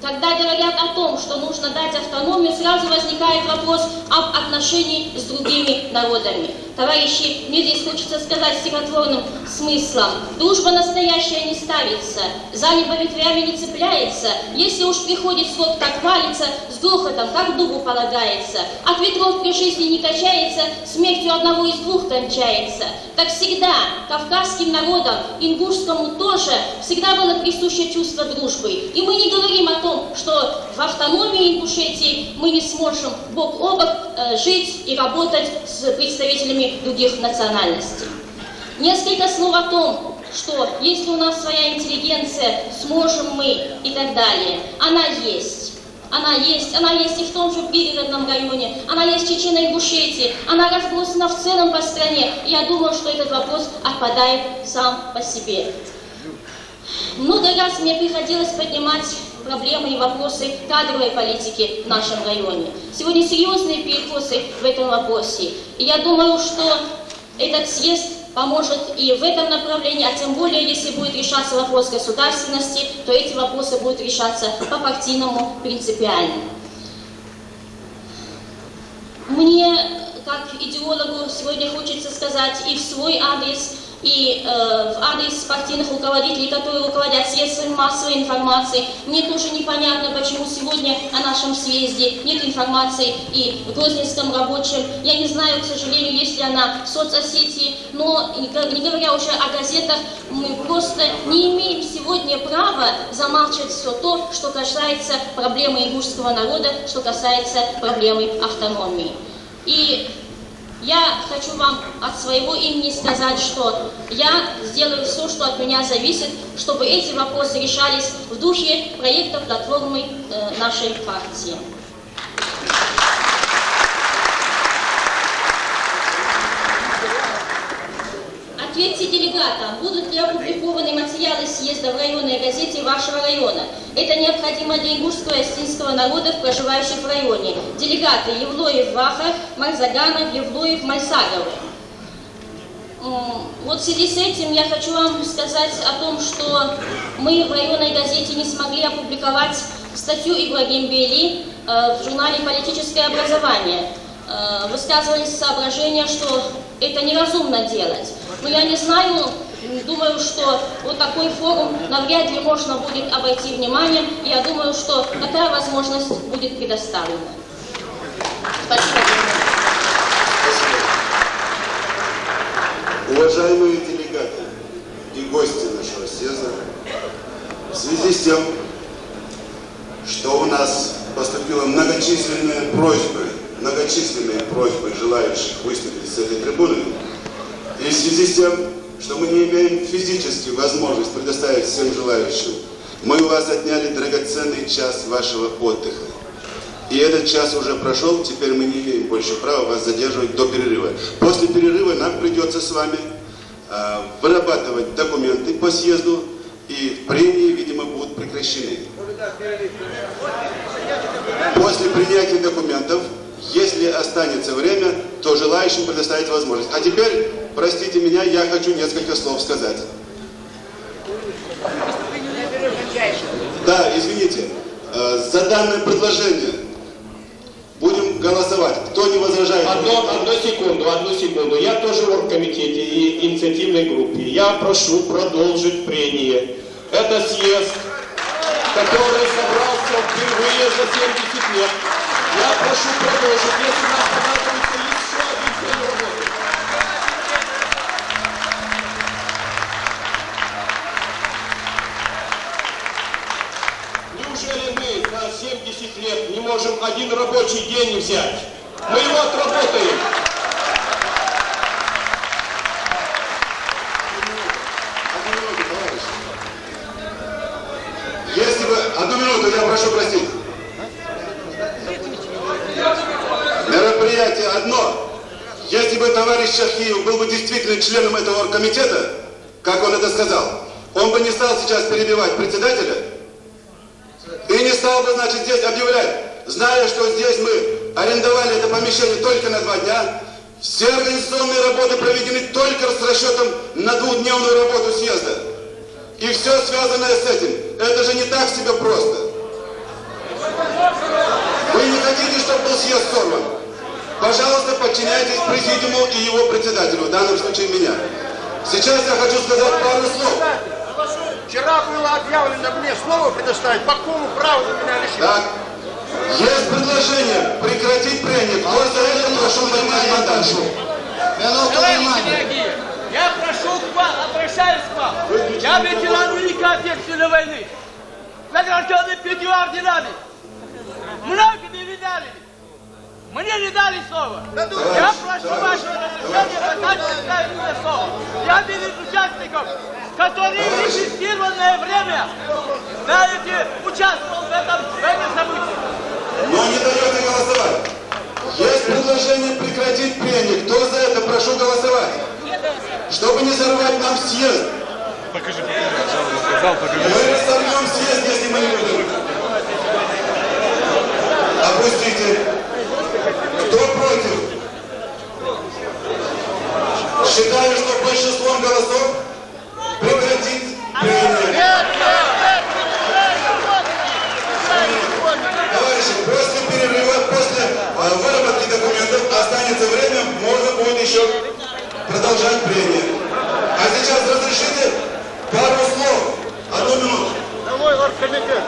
когда говорят о том, что нужно дать автономию, сразу возникает вопрос об отношении с другими народами. Товарищи, мне здесь хочется сказать стихотворным смыслом. Дружба настоящая не ставится, за небо ветвями не цепляется. Если уж приходит срок, так валится, с грохотом, как дубу полагается. От ветров при жизни не качается, смертью одного из двух кончается. Так всегда кавказским народам, ингушскому тоже, всегда было присуще чувство дружбы. И мы не говорим о том, что в автономии Ингушетии мы не сможем бок о бок жить и работать с представителями других национальностей. Несколько слов о том, что если у нас своя интеллигенция, сможем мы и так далее. Она есть. Она есть и в том же Пригородном районе, она есть в Чечено-Ингушетии, она разбросана в целом по стране. И я думаю, что этот вопрос отпадает сам по себе. Много раз мне приходилось поднимать проблемы и вопросы кадровой политики в нашем районе. Сегодня серьезные перекосы в этом вопросе. И я думаю, что этот съезд поможет и в этом направлении, а тем более, если будет решаться вопрос государственности, то эти вопросы будут решаться по-партийному принципиально. Мне, как идеологу, сегодня хочется сказать и в свой адрес, и в адрес партийных руководителей, которые руководят средствами массовой информации. Мне тоже непонятно, почему сегодня о нашем съезде нет информации и в Грозненском рабочем. Я не знаю, к сожалению, есть ли она в соцсети, но не говоря уже о газетах, мы просто не имеем сегодня права замалчивать все то, что касается проблемы ингушского народа, что касается проблемы автономии. И я хочу вам от своего имени сказать, что я сделаю все, что от меня зависит, чтобы эти вопросы решались в духе проекта платформы нашей партии. Ответьте делегатам, будут ли опубликованы материалы съезда в районной газете вашего района. Это необходимо для ингушского и осетинского народов, проживающих в районе. Делегаты Евлоев-Ваха, Марзаганов, Евлоев, Мальсаговы. Вот в связи с этим я хочу вам сказать о том, что мы в районной газете не смогли опубликовать статью Ибрагим Бейли в журнале «Политическое образование». Высказывались соображения, что это неразумно делать. Но я не знаю, думаю, что вот такой форум навряд ли можно будет обойти вниманием, и я думаю, что такая возможность будет предоставлена. Спасибо. Уважаемые делегаты и гости нашего съезда, в связи с тем, что у нас поступило многочисленные просьбы желающих выступить с этой трибуны, и в связи с тем, что мы не имеем физически возможность предоставить всем желающим, мы у вас отняли драгоценный час вашего отдыха. И этот час уже прошел, теперь мы не имеем больше права вас задерживать до перерыва. После перерыва нам придется с вами вырабатывать документы по съезду, и прения, видимо, будут прекращены. После принятия документов, если останется время, то желающим предоставить возможность. А теперь, простите меня, я хочу несколько слов сказать. Да, извините, за данное предложение будем голосовать. Кто не возражает? Одну секунду. Я тоже в оргкомитете и инициативной группе. Я прошу продолжить прение. Это съезд, который собрался впервые за 70 лет. Я прошу продолжить, если у нас понадобится еще один день работы. Неужели мы за 70 лет не можем один рабочий день взять? Мы его отработаем. Если бы... Одну минуту, я прошу простить. Мероприятие одно. Если бы товарищ Шахиев был бы действительно членом этого оргкомитета, как он это сказал, он бы не стал сейчас перебивать председателя и не стал бы, значит, здесь объявлять, зная, что здесь мы арендовали это помещение только на 2 дня, все организационные работы проведены только с расчетом на 2-дневную работу съезда. И все связанное с этим. Это же не так себе просто. Вы не хотите, чтобы был съезд сорван? Пожалуйста, подчиняйтесь президиуму и его председателю, в данном случае меня. Сейчас я хочу сказать пару слов. Вчера было объявлено мне слово предоставить, по какому праву вы меня лишили? Так, есть предложение прекратить прение. Кто за это, прошу занимать мандат. Я прошу к вам, обращаюсь к вам. Я ветеран Великой Отечественной войны, награжденный 5 орденами. Много не видали. Мне не дали слово. Я прошу вашего разрешения дать представить мне слово. Я один из участников, который в репрессированное время, знаете, участвовал в этом событии. Но не даете голосовать. Есть предложение прекратить прение. Кто за это? Прошу голосовать. Чтобы не взорвать нам съезд. Покажи, покажи. Мы разорвем съезд, если мы не будем. Опустите. Кто против? Считаю, что большинством голосов прекратить прение. Товарищи, после перерыва, после выработки документов останется время, можно будет еще продолжать прение. А сейчас разрешите пару слов. 1 минуту. Давай, оргкомитет.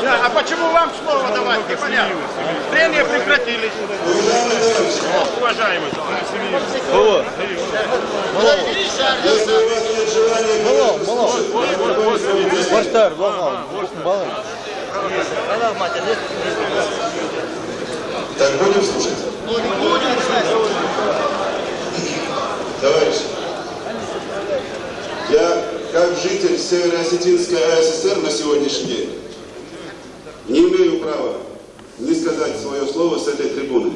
А почему вам слово давать? Непонятно. Прения прекратились. Уважаемые товарищи. Уважаемый. Если у вас нет желания так, будем слушать. Товарищи, я, как житель Северо-Осетинской АССР на сегодняшний день, не имею права не сказать свое слово с этой трибуны.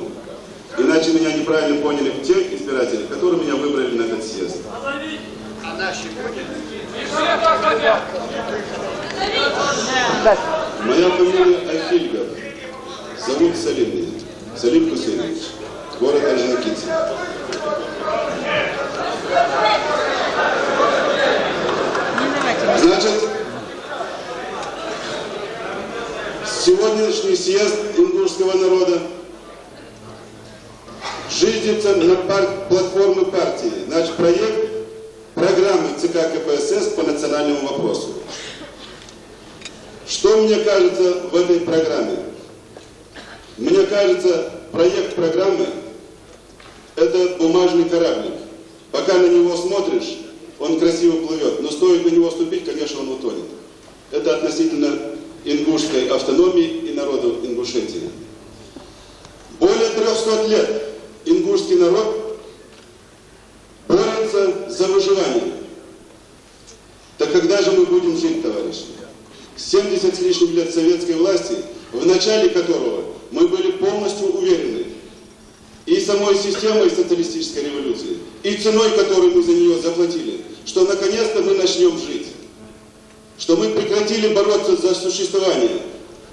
Иначе меня неправильно поняли те избиратели, которые меня выбрали на этот съезд. Моя фамилия Ахильгов. Зовут Салим меня. Салим Хусейнович. Город Орджоникидзе. Значит, сегодняшний съезд ингушского народа Жизнится на платформы партии. Наш проект программы ЦК КПСС по национальному вопросу. Что мне кажется в этой программе? Мне кажется, проект программы – это бумажный кораблик. Пока на него смотришь, он красиво плывет, но стоит на него ступить, конечно, он утонет. Это относительно ингушской автономии и народу Ингушетии. Более 300 лет ингушский народ борется за выживание. Так когда же мы будем жить, товарищи? 70 с лишним лет советской власти, в начале которого мы были полностью уверены и самой системой социалистической революции, и ценой, которую мы за нее заплатили, что наконец-то мы начнем жить, что мы прекратили бороться за существование,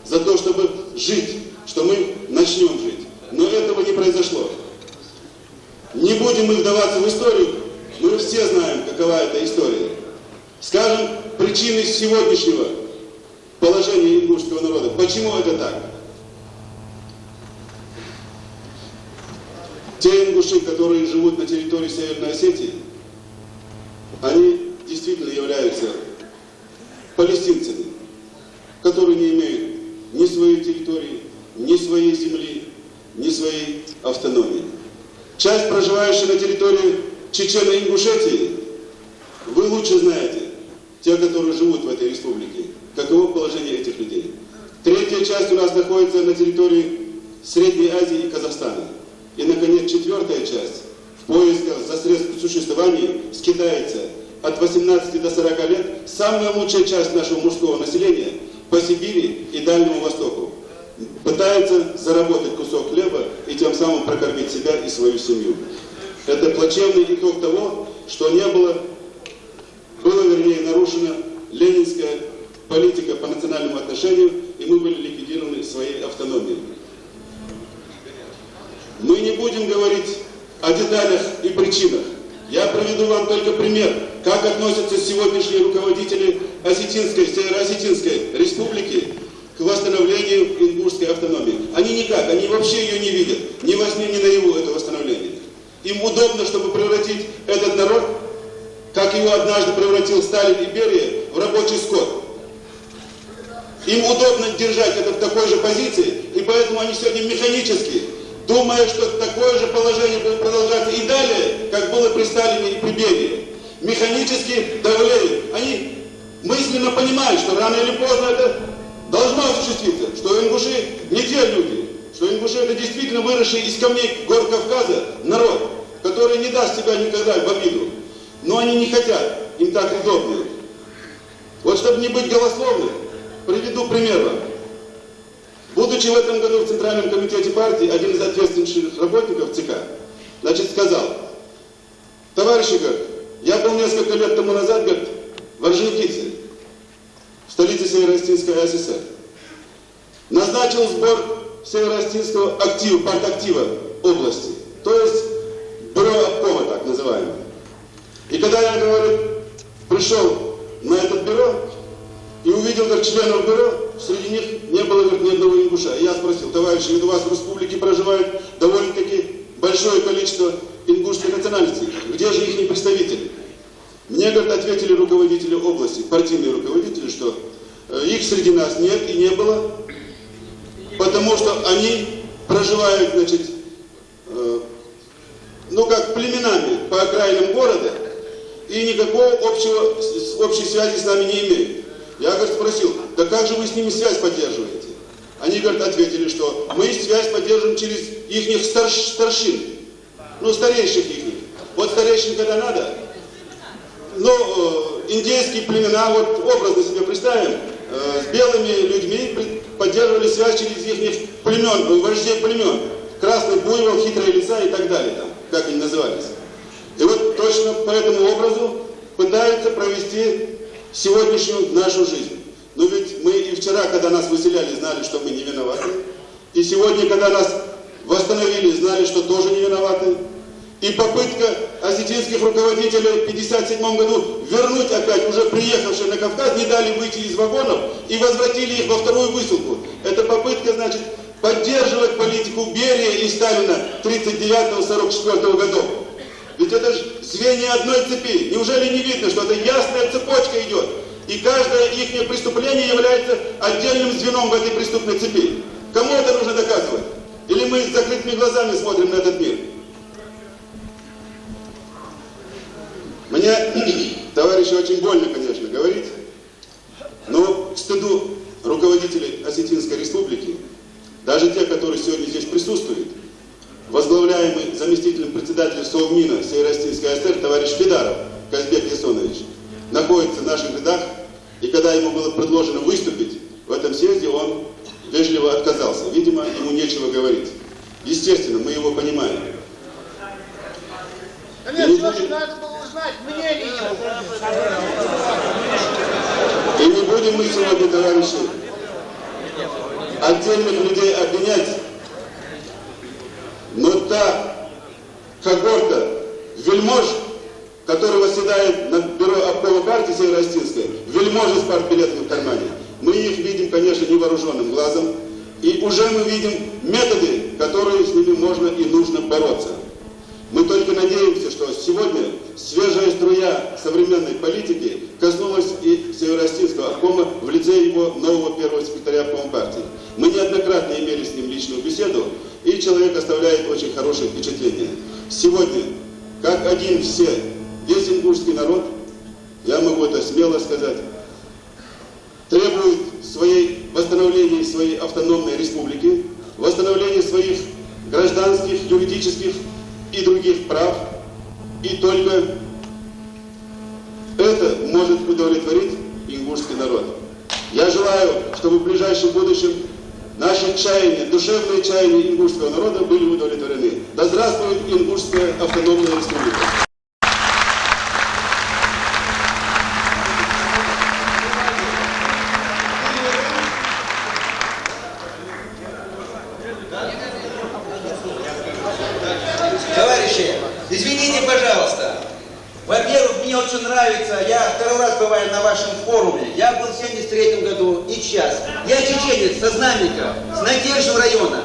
за то, чтобы жить, что мы начнем жить. Но этого не произошло. Не будем мы вдаваться в историю, мы все знаем, какова эта история. Скажем, причины сегодняшнего положения ингушского народа. Почему это так? Те ингуши, которые живут на территории Северной Осетии, они действительно являются палестинцами, которые не имеют ни своей территории, ни своей земли, ни своей автономии. Часть, проживающая на территории Чечено-Ингушетии, вы лучше знаете, те, которые живут в этой республике, каково положение этих людей. Третья часть у нас находится на территории Средней Азии и Казахстана. И, наконец, четвертая часть в поисках за средств к существованию скитается от 18 до 40 лет, самая лучшая часть нашего мужского населения по Сибири и Дальнему Востоку. Пытается заработать кусок хлеба и тем самым прокормить себя и свою семью. Это плачевный итог того, что была нарушена ленинская политика по национальному отношению, и мы были ликвидированы своей автономией. Мы не будем говорить о деталях и причинах. Я приведу вам только пример, как относятся сегодняшние руководители Осетинской, Северо-Осетинской республики к восстановлению ингушской автономии. Они никак, они вообще ее не видят, ни во сне, ни наяву это восстановление. Им удобно, чтобы превратить этот народ, как его однажды превратил Сталин и Берия, в рабочий скот. Им удобно держать это в такой же позиции, и поэтому они сегодня механически, думая, что такое же положение будет продолжаться и далее, как было при Сталине и при Берии, механически давлеют. Они мысленно понимают, что рано или поздно это должно осуществиться, что ингуши не те люди, что ингуши это действительно выросший из камней гор Кавказа народ, который не даст себя никогда в обиду. Но они не хотят, им так удобнее. Вот чтобы не быть голословным, приведу пример вам. Будучи в этом году в Центральном комитете партии, один из ответственных работников ЦК, сказал: товарищи, я был несколько лет тому назад, в Орджоникидзе, в столице Северо-Осетинской ССР. Назначил сбор Северо-Осетинского актива, партактива области, то есть бюро обкома, так называемое. И когда я, пришел на это бюро и увидел, членов бюро, среди них не было, ни одного ингуша. И я спросил: товарищи, ведь у вас в республике проживает довольно-таки большое количество ингушской национальности. Где же их представители? Мне, ответили руководители области, партийные руководители, что их среди нас нет и не было, потому что они проживают, как племенами по окраинам города, и никакого общей связи с нами не имеют. Я, спросил: да как же вы с ними связь поддерживаете? Они, ответили, что мы связь поддерживаем через их старшин, старейших их. Вот старейшин, когда надо, индейские племена, образно себе представим, с белыми людьми поддерживали связь через их племен, вождей племен. Красный буйвол, хитрые лиса и так далее, как они назывались. И точно по этому образу пытаются провести сегодняшнюю нашу жизнь. Но ведь мы и вчера, когда нас выселяли, знали, что мы не виноваты. И сегодня, когда нас восстановили, знали, что тоже не виноваты. И попытка осетинских руководителей в 1957 году вернуть опять уже приехавшие на Кавказ, не дали выйти из вагонов и возвратили их во вторую высылку. Это попытка, поддерживать политику Берии и Сталина 1939-1944 годов. Ведь это же звенья одной цепи. Неужели не видно, что это ясная цепочка идет? И каждое их преступление является отдельным звеном в этой преступной цепи. Кому это нужно доказывать? Или мы с закрытыми глазами смотрим на этот мир? Мне, товарищи, очень больно, конечно, говорить, но к стыду руководителей Осетинской Республики, даже те, которые сегодня здесь присутствуют, возглавляемый заместителем председателя Совмина Северо-Осетинской АСР товарищ Федаров Казбек Ясонович, находится в наших рядах, и когда ему было предложено выступить в этом съезде, он вежливо отказался. Видимо, ему нечего говорить. Естественно, мы его понимаем. Конечно, надо было узнать мнение его. И не будем мы сегодня, товарищи, отдельных людей обвинять, но та когорта вельмож, который восседает на бюро обкома партии Северо-Осетинской, вельможи с партбилетами в кармане, мы их видим, конечно, невооруженным глазом, и уже мы видим методы, которые с ними можно и нужно бороться. Мы только надеемся, что сегодня свежая струя современной политики коснулась и Северо-Осетинского обкома в лице его нового первого секретаря обкома партии. Мы неоднократно имели с ним личную беседу, и человек оставляет очень хорошее впечатление. Сегодня, как один все, весь ингушский народ, я могу это смело сказать, требует восстановления своей автономной республики, восстановления своих гражданских, юридических и других прав, и только это может удовлетворить ингушский народ. Я желаю, чтобы в ближайшем будущем наши чаяния, душевные чаяния ингушского народа были удовлетворены. Да здравствует Ингушская автономная республика! Товарищи, извините, пожалуйста. Во-первых, мне очень нравится, я второй раз бываю на вашем форуме. Я был в 1973 году и сейчас. Я чеченец со Знаменка, с Надежного района.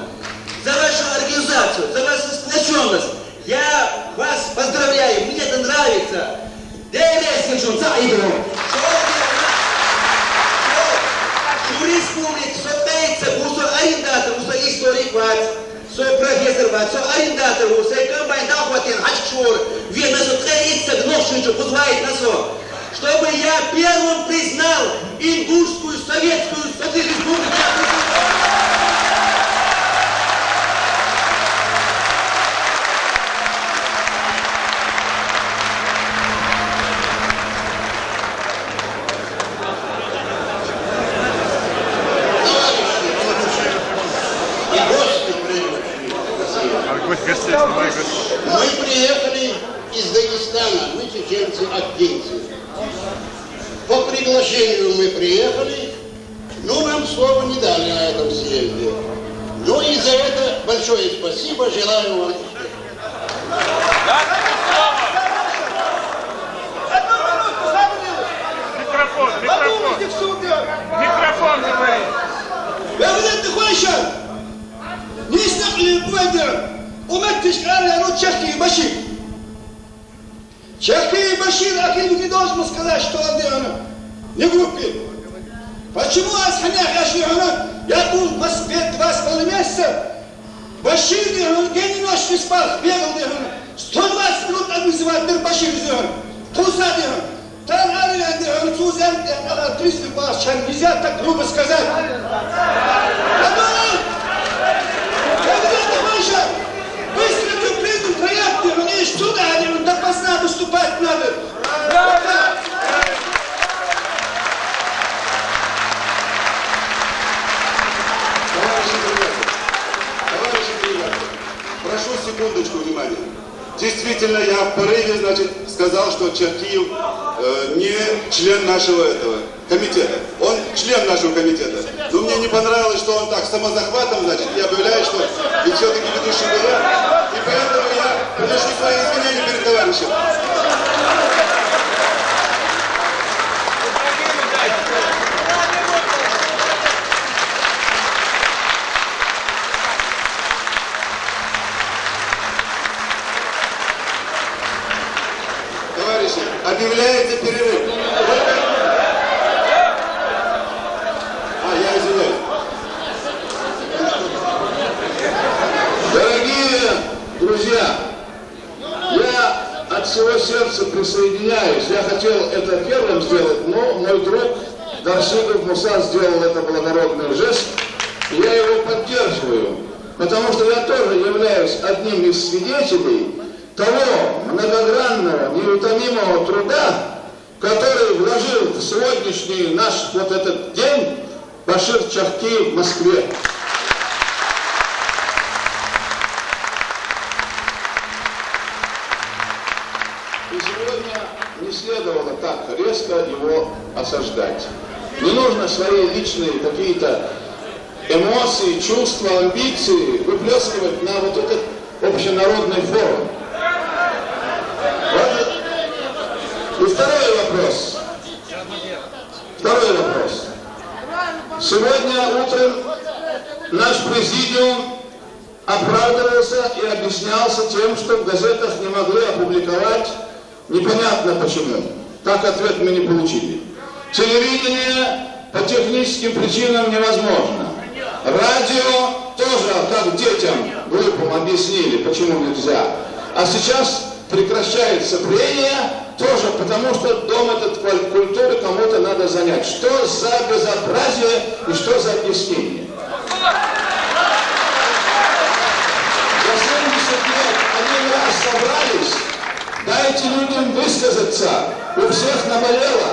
За вашу организацию, за вашу сплоченность. Я вас поздравляю, мне это нравится. Республика, что тается, что арендатор, что историк ват, что профессор ват, что арендатор, что комбайн дахватин, ачкшор, вена, что тается, гношничу, позвает на со. Чтобы я первым признал Ингушскую Советскую Республику. Мы приехали из Дагестана, мы чеченцы аргентины. По приглашению мы приехали, но нам слова не дали на этом съезде. Ну и за это большое спасибо, желаю вам успеха. Микрофон говорит. Не снахли бывает. Уметтиш народ Чехии Башир. Чехии Башир, Акилу не должен сказать, что он делает. Не глупи. Почему Асханях Аширана, я был в Москве 2,5 месяца, Башир, он день и ночь не спал, бегал, 120 минут отвызывает мир Башир, Туза, там армия, Туза, 300 бас, нельзя так грубо сказать. Быстро приду, проекты, мне сюда, они допоздна выступать надо. Товарищи приятели, прошу секундочку внимания. Действительно, я в порыве, сказал, что Черкиев не член нашего комитета. Он член нашего комитета. Но мне не понравилось, что он так самозахватом, и объявляет, что и все-таки ведущий был я. И поэтому я приношу свои извинения перед товарищем. присоединяюсь. Я хотел это первым сделать, но мой друг Даршигов Муса сделал это благородный жест, и я его поддерживаю, потому что я тоже являюсь одним из свидетелей того многогранного, неутомимого труда, который вложил в сегодняшний наш вот этот день Башир Чахки в Москве. И сегодня не следовало так резко его осаждать. Не нужно свои личные какие-то эмоции, чувства, амбиции выплескивать на вот этот общенародный форум. И второй вопрос. Сегодня утром наш президиум оправдывался и объяснялся тем, что в газетах не могли опубликовать, непонятно почему. Так ответ мы не получили. Телевидение по техническим причинам невозможно. Радио тоже, как детям глупым объяснили, почему нельзя. А сейчас прекращается прение, тоже потому что дом этот культуры кому-то надо занять. Что за безобразие и что за объяснение? За 70 лет один раз собрались, дайте людям высказаться, у всех наболело.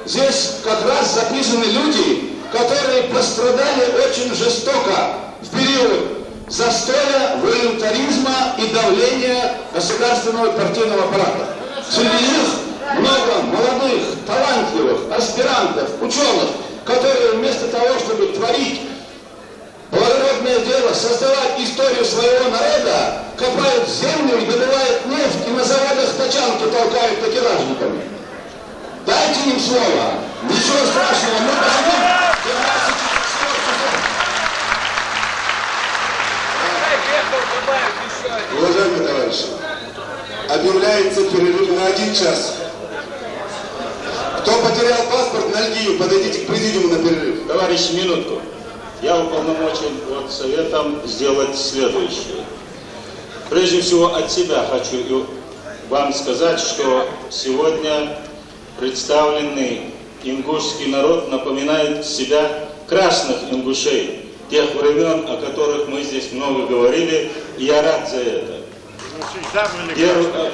Здесь как раз записаны люди, которые пострадали очень жестоко в период застоя, волюнтаризма и давления государственного партийного аппарата. Среди них много молодых, талантливых, аспирантов, ученых, которые вместо того, чтобы творить благородное дело, создавать историю своего народа, копают землю и добывают нефть, и на заводах тачанки толкают такелажниками. Дайте им слово. Ничего страшного, мы посидим 15 часов. Уважаемые товарищи, объявляется перерыв на 1 час. Кто потерял паспорт на Льгию, подойдите к президиуму на перерыв. Товарищи, минутку. Я уполномочен вот советом сделать следующее. Прежде всего от себя хочу вам сказать, что сегодня представленный ингушский народ напоминает себя красных ингушей, тех времен, о которых мы здесь много говорили, и я рад за это.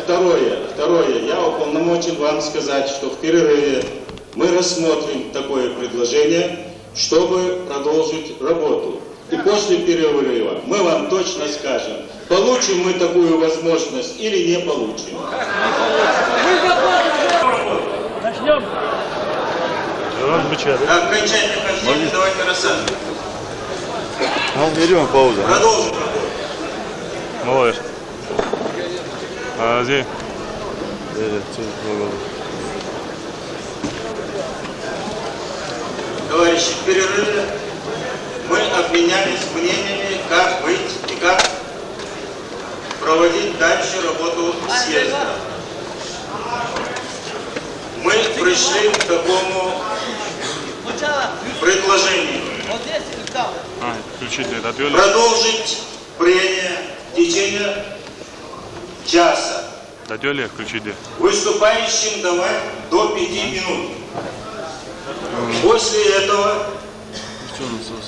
Второе, я уполномочен вам сказать, что в перерыве мы рассмотрим такое предложение, чтобы продолжить работу. И после перерыва мы вам точно скажем, получим мы такую возможность или не получим. Начнем. Окончательно хождение, давайте рассаживаем. Идем пауза. Продолжим. Молодец. Здесь. Товарищи, в перерыве мы обменялись мнениями, как быть и как проводить дальше работу съезда. Мы пришли к такому предложению. Продолжить прение в течение часа. Выступающим давать до 5 минут. После этого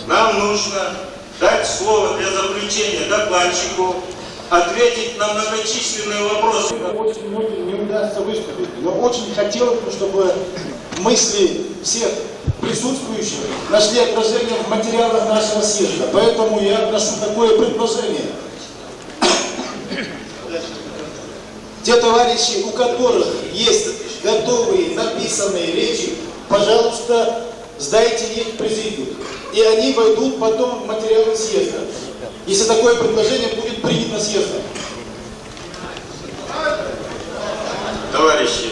нам нужно дать слово для заключения докладчику, ответить на многочисленные вопросы. Очень многим не удастся выступить, но очень хотелось бы, чтобы мысли всех присутствующих нашли отражение в материалах нашего съезда. Поэтому я вношу такое предложение. Те товарищи, у которых есть готовые написанные речи, пожалуйста, сдайте их в президиум. И они войдут потом в материалы съезда, если такое предложение будет принято съездом. Товарищи,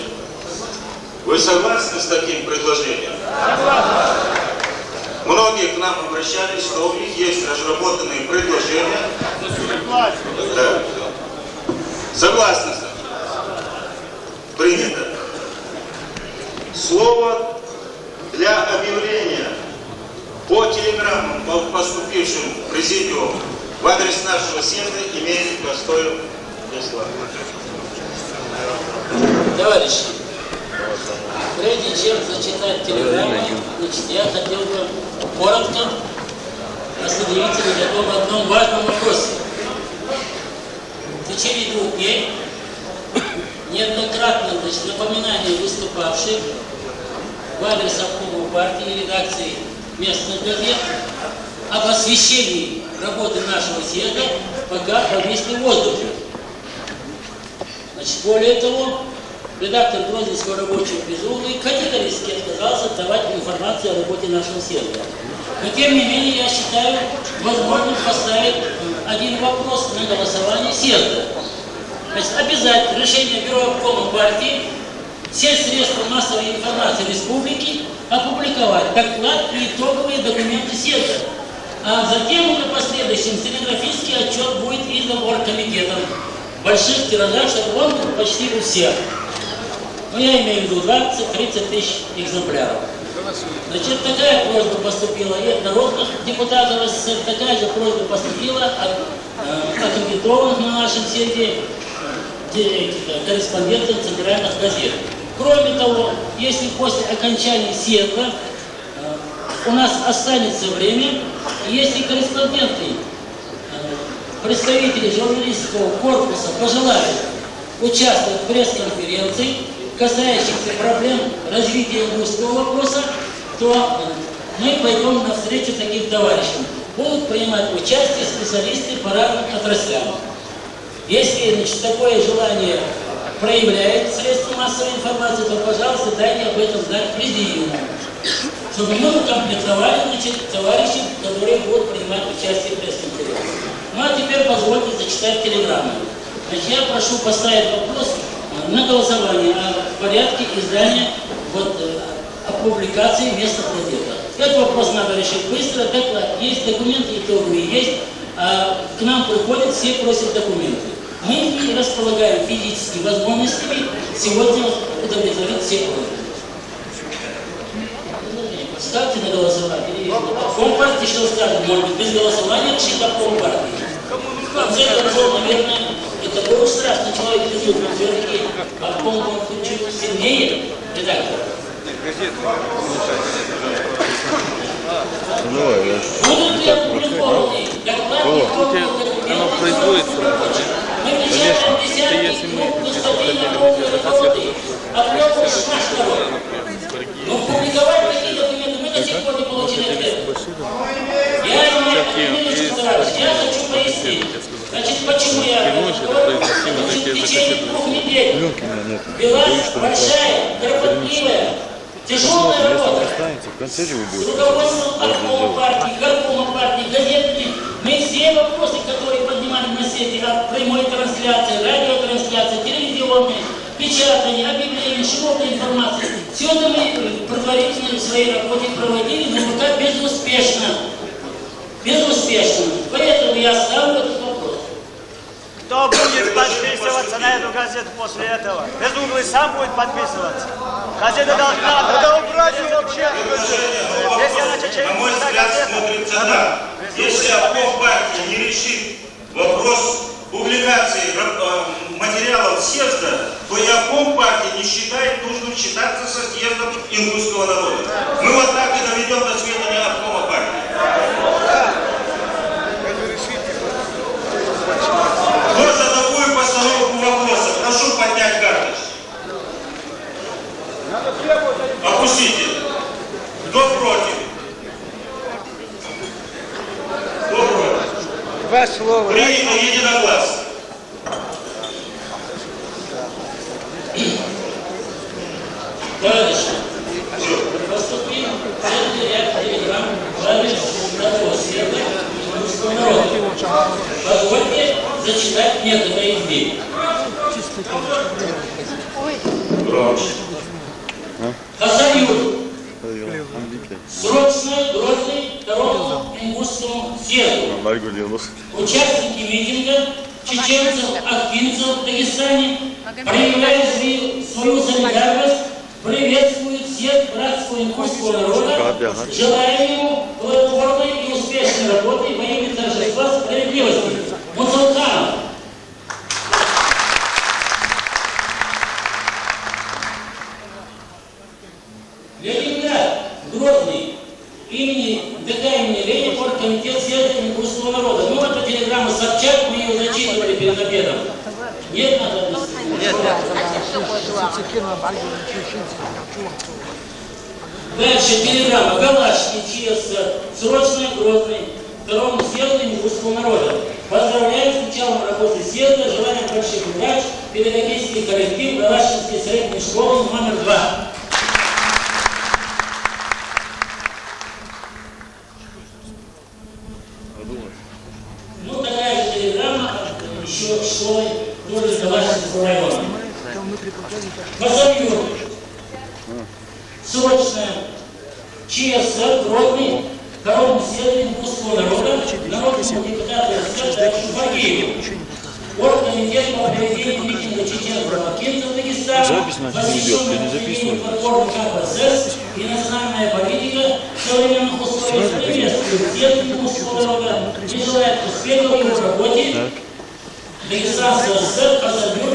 вы согласны с таким предложением? Многие к нам обращались, что у них есть разработанные предложения. Да. Согласны с этим? Принято. Слово для объявления по телеграммам, поступившим в президиум в адрес нашего съезда, имеет простое число. Товарищи, прежде чем зачитать телеграмму, я хотел бы коротко остановиться на одном важном вопросе. В течение 2 дней неоднократно напоминания выступавших в адрес обкома партии и редакции местных газет об освещении работы нашего съезда пока повисли в воздухе. Значит, более того, редактор Грозненского рабочего «Безуглый» категорически отказался давать информацию о работе нашего съезда. Но тем не менее, я считаю возможным поставить один вопрос на голосование съезда. Значит, обязать решение Бюро обкома партии все средства массовой информации республики опубликовать доклад и итоговые документы съезда. А затем уже в последующем стенографический отчет будет издан оргкомитетом в больших тиражах, чтобы он был почти у всех. Но я имею в виду 20-30 тысяч экземпляров. Значит, такая просьба поступила и от народных депутатов СССР, такая же просьба поступила от аккредитованных на нашем съезде корреспондентов центральных газет. Кроме того, если после окончания съезда у нас останется время, если корреспонденты, представители журналистского корпуса пожелают участвовать в пресс-конференции, касающихся проблем развития русского вопроса, то мы пойдем навстречу таким товарищам. Будут принимать участие специалисты по разным отраслям. Если, значит, такое желание проявляет средства массовой информации, то, пожалуйста, дайте об этом знать президиуму, чтобы мы укомплектовали, значит, товарищей, которые будут принимать участие в пресс-конференции. Ну а теперь позвольте зачитать телеграмму. Значит, я прошу поставить вопрос на голосование о порядке издания о публикации местных газетах. Этот вопрос надо решить быстро, так как есть документы итоговые, есть, а к нам приходят, все просят документы. Мы не располагаем физическими возможностями сегодня удовлетворить все просьбы. Ставьте на голосование. Обком партии что скажет, может быть, без голосования решит обком партии. В конце концов, наверное, это такой страшный человек безумный. Все-таки обком он чуть сильнее редактор. Будут ли опубликованы доклады оно производится. мы печатаем десятки круг выступлений круглой народы, облёкнешь наш народ. Но публиковать такие документы мы до сих пор не получили ответа. Я хочу пояснить. Значит, почему я говорю? Значит, в течение 2 недель велась большая, кропотливая, тяжелая работа с руководством обкома партии, горкома партии, газетами. Мы все вопросы, которые поднимали на сети, от прямой трансляции, радиотрансляции, телевизионной, печатания, объявлений, широкой информации, все это мы предварительно в своей работе проводили, но пока безуспешно. Безуспешно. Поэтому я ставлю этот вопрос. Кто будет подписываться на эту газету после этого? Безуглый сам будет подписываться. Газета должна... Надо убрать ее вообще. Если она чеченка, на мой взгляд, смотрится так. Если обком партии не решит вопрос публикации материалов съезда, то и обком партии не считает нужным считаться со съездом ингушского народа. Мы вот так и доведем до сведения обкома партии. Кто за такую постановку вопроса? Прошу поднять карточку. Опустите. Кто против? Кто против? Два слова. Принято единогласно. Товарищи, поступил целый ряд телеграмм в адрес нашего съезда русского народа. Позвольте зачитать некоторые из них. Хасаюр. Срочно Грозный второму ингушскому съезду. Участники митинга чеченцев, ахтинцев в Дагестане, проявляя свою солидарность, приветствуют всех братского ингушского народа, желая ему плодотворной и успешной работы во имя торжества справедливости. Мусултанов. имени Ленина оргкомитет съезда ингушского народа. Ну, это телеграмма Собчак, мы ее зачитывали перед обедом. Нет, надо объяснить. Дальше телеграмма Галашки, ЧС, срочно Грозный, второму съезду ингушского народа. Поздравляю с началом работы съезда, желаем больших удач, педагогический коллектив Галашинской средней школы номер 2. Ну, такая же телеграмма еще школы тоже Галашинского района. Позовью срочно ЧС, Грозный, второму съезду ингушского народа, народному депутату СССР Шуфагееву. Оргкомитет по проведению митинга чеченского акинца Дагестана, посвященного проведению платформы КПСС и национальная политика современных условий, приветствует съезд ингушского народа и желает успеха в его работе. Дагестанская ССР, Хасабюр,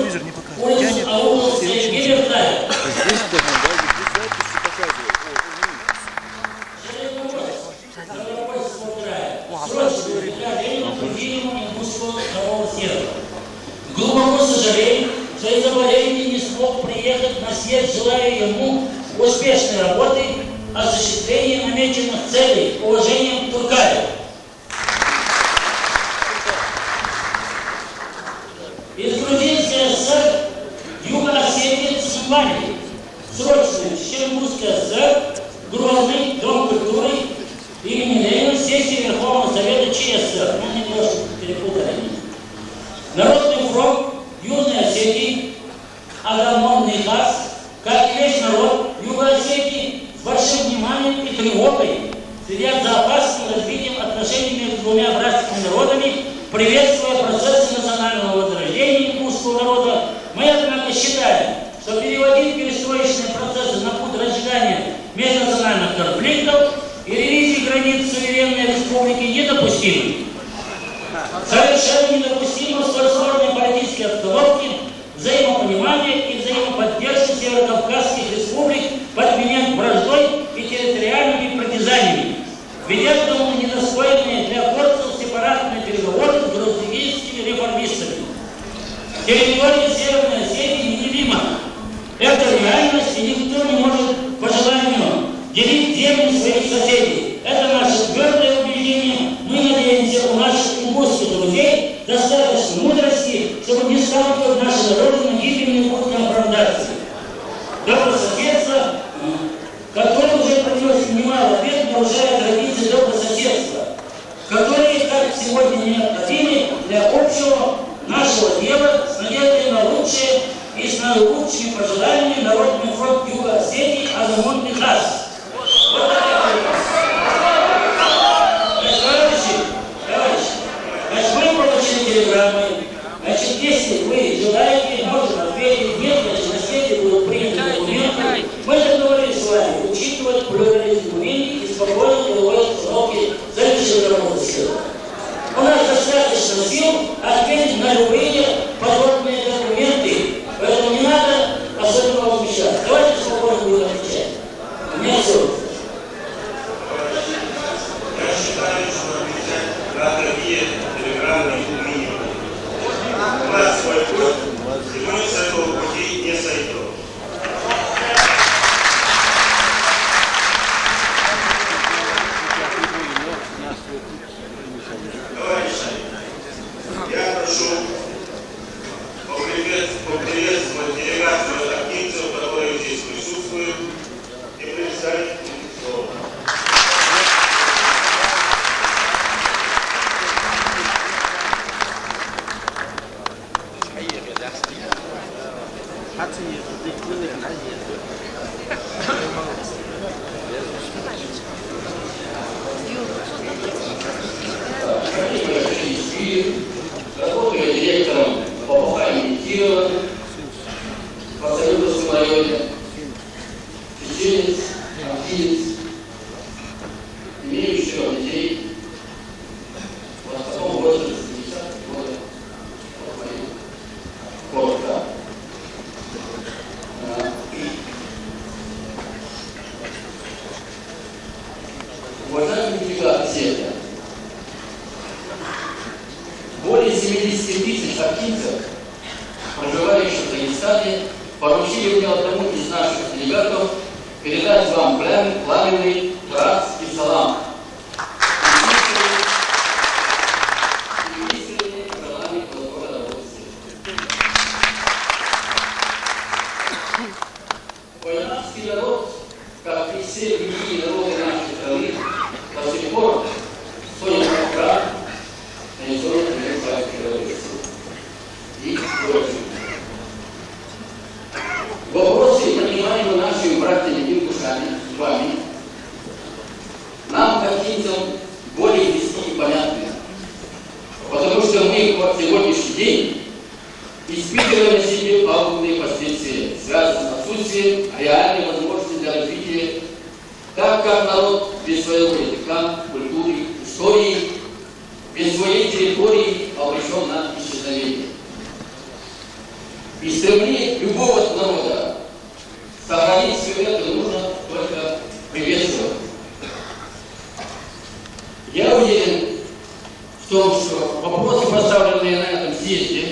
улицу Ауловская, Гелертая. Глубоко сожалеем, что из-за болезни не смог приехать на съезд, желаю ему успешной работы, осуществления намеченных целей, уважением Туркаев. Из Грузинской ССР Юга Осетии Цимбани, срочно Черноморская ССР, Грозный, Дом культуры имени Ленина, сессия Верховного Совета ЧССР. Ну, немножко перепутали. Народный фронт Южной Осетии, Агамонный Хас, как и весь народ Юга Осетии, с большим вниманием и тревогой следят за опасным развитием отношений между двумя братскими народами, приветствуя процессы национального возрождения ингушского народа. Мы, однако, считаем, что переводить перестроечные процессы на путь разжигания межнациональных конфликтов и ревизии границ суверенной республики недопустимы. Совершенно недопустимо в столь сложной политической обстановке взаимопонимания и взаимоподдержки северокавказских республик подменять враждой и территориальными притязаниями, ведя к тому недостойные для горцев сепаратные переговоры с грузинскими реформистами. Территория Северной Осетии неделима. Это реальность, и никто не может по желанию делить земли своих соседей. Это наше твердое убеждение. Мы надеемся, у наших ингушских друзей достаточно мудрости, чтобы не сталкивать наши народы на гибельный путь конфронтации. Добрососедство, которое уже принес немало бед, нарушая традиции добрососедства, которые, как сегодня, необходимы для общего нашего дела, с надеждой на лучшее и с наилучшими пожеланиями Народный фронт Юга Осетии Агамонный Хас. Вот такая товарищи, значит, мы получили телеграммы. Значит, если вы желаете, можем ответить. Нет, значит, на съезде будут приняты документы. Мы договорились с вами учитывать плюрализм мнений и спокойно деловой обстановки завершили работу съезда. У нас достаточно сил ответить на любые подобные документы. Поэтому не надо особенно возмущаться. Давайте спокойно будем отвечать. У меня все. Я считаю, что отвечать на такие телеграммы минимум. У нас свой путь, и мы с этого пути не сойдем. Товарищи, я прошу поприветствовать делегацию активцев, которые здесь присутствуют, и представить им слово. Работаю директором по буханию Киева, по Союзовскому районе, чеченец, афинец, имею еще детей, в таком возрасте 50 года, вот мои коротко. Уважаемые сертификаты съезда. Более 70 тысяч активцев, проживающих в Дагестане, поручили мне одному из наших делегатов передать вам пламенный братский салам. Байнавский народ, как и все другие народы нашей страны, до сих пор стоит на прав на изорванную революцию. И в вопросе понимания нашими братьями-ингушами, с вами, нам, каким-то, более близки и понятны. Потому что мы в сегодняшний день испытываем на себе пагубные последствия, связанные с отсутствием реальной возможности для развития, так как народ без своего языка, культуры, истории, без своей территории обречен на исчезновение. И стремление любого народа сохранить все это нужно только приветствовать. Я уверен в том, что вопросы, поставленные на этом съезде,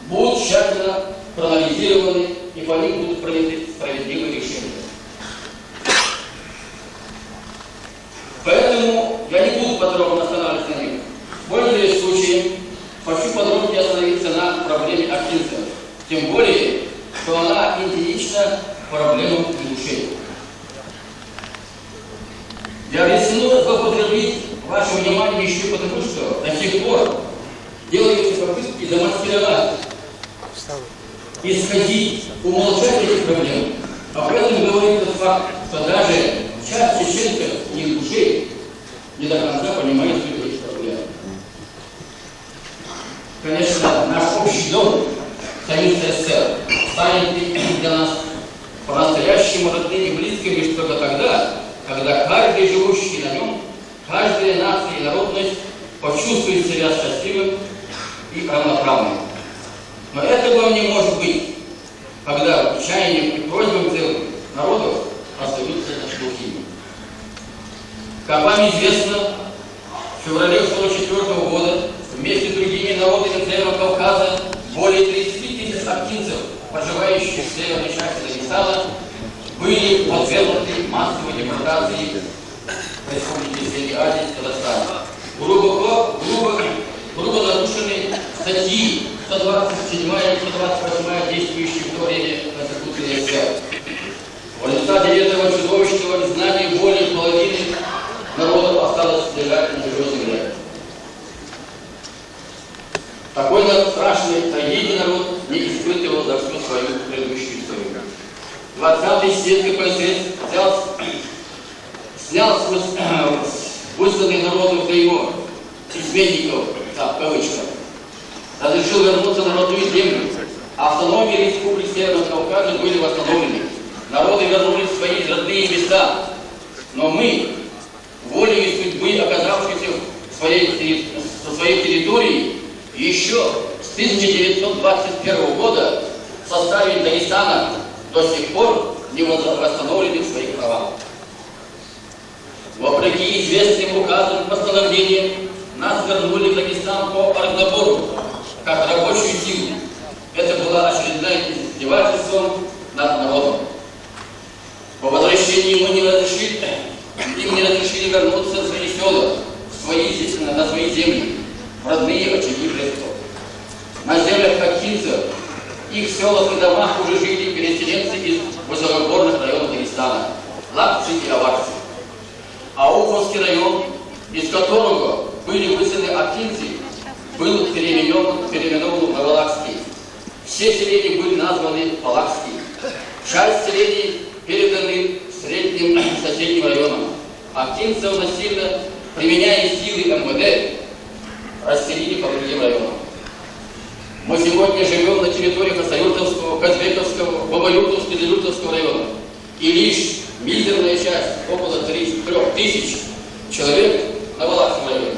будут тщательно проанализированы и по ним будут приняты справедливые решения. Поэтому я не буду подробно останавливаться на них. Пользуясь случаем, хочу подробнее остановиться на проблеме активцев. Тем более, что она идентична проблемам ингушей. Я рискну злоупотребить ваше внимание еще потому, что до сих пор делаются попытки замаскировать, исходить, умолчать этих проблем. Об этом говорит тот факт, что даже часть чеченцев и ингушей не до конца понимает суть этих проблем. Конечно, наш общий дом, Союз СССР, станет для нас по-настоящему родным и близким лишь только тогда, когда каждый живущий на нем, каждая нация и народность почувствует себя счастливым и равноправным. Но этого не может быть, когда чаяниям и просьбам целых народов остаются глухими. Как вам известно, в феврале 1944 года вместе с другими народами Северного Кавказа более 30 тысяч активцев, проживающих в северной части Дагестана, были подвергнуты массовой депортации в Республике Средней Азии и Казахстана. Грубо нарушены статьи 127 и 128 действующие в то время Конституции СССР. В результате этого чудовищного незнания более половины народов осталось лежать на чужой земле. Такой страшный трагедии народ не испытывал за всю свою предыдущую историю. 20-й съезд КПСС снял с высланных народов его изменников, в кавычках, разрешил вернуться на родную землю. Автономии республик Северного Кавказа были восстановлены. Народы вернулись в свои родные места. Но мы, волей судьбы, оказавшиеся со своей территории, еще с 1921 года в составе Дагестана до сих пор не восстановлены в своих правах. Вопреки известным указам и постановлениям, нас вернули в Дагестан по оргнабору, как рабочую силу. Это было очередное издевательство над народом. По возвращении им не разрешили вернуться в свои села, на свои земли, в родные очаги предков. На землях хакинцев, их селах и домах уже жили переселенцы из высокогорных районов Дагестана, лакцы и аварцы. А Уфовский район, из которого были выселены актинцы, был переименован в Новолакский. Все селения были названы Палакские. Часть селений переданы средним соседним районам. Актинцев насильно, применяя силы МВД, расселили по другим районам. Мы сегодня живем на территории Хасаюртовского, Казбековского, Бабаюртовского и Дилютовского района. И лишь мизерная часть, около 3 тысяч человек на Валахском районе,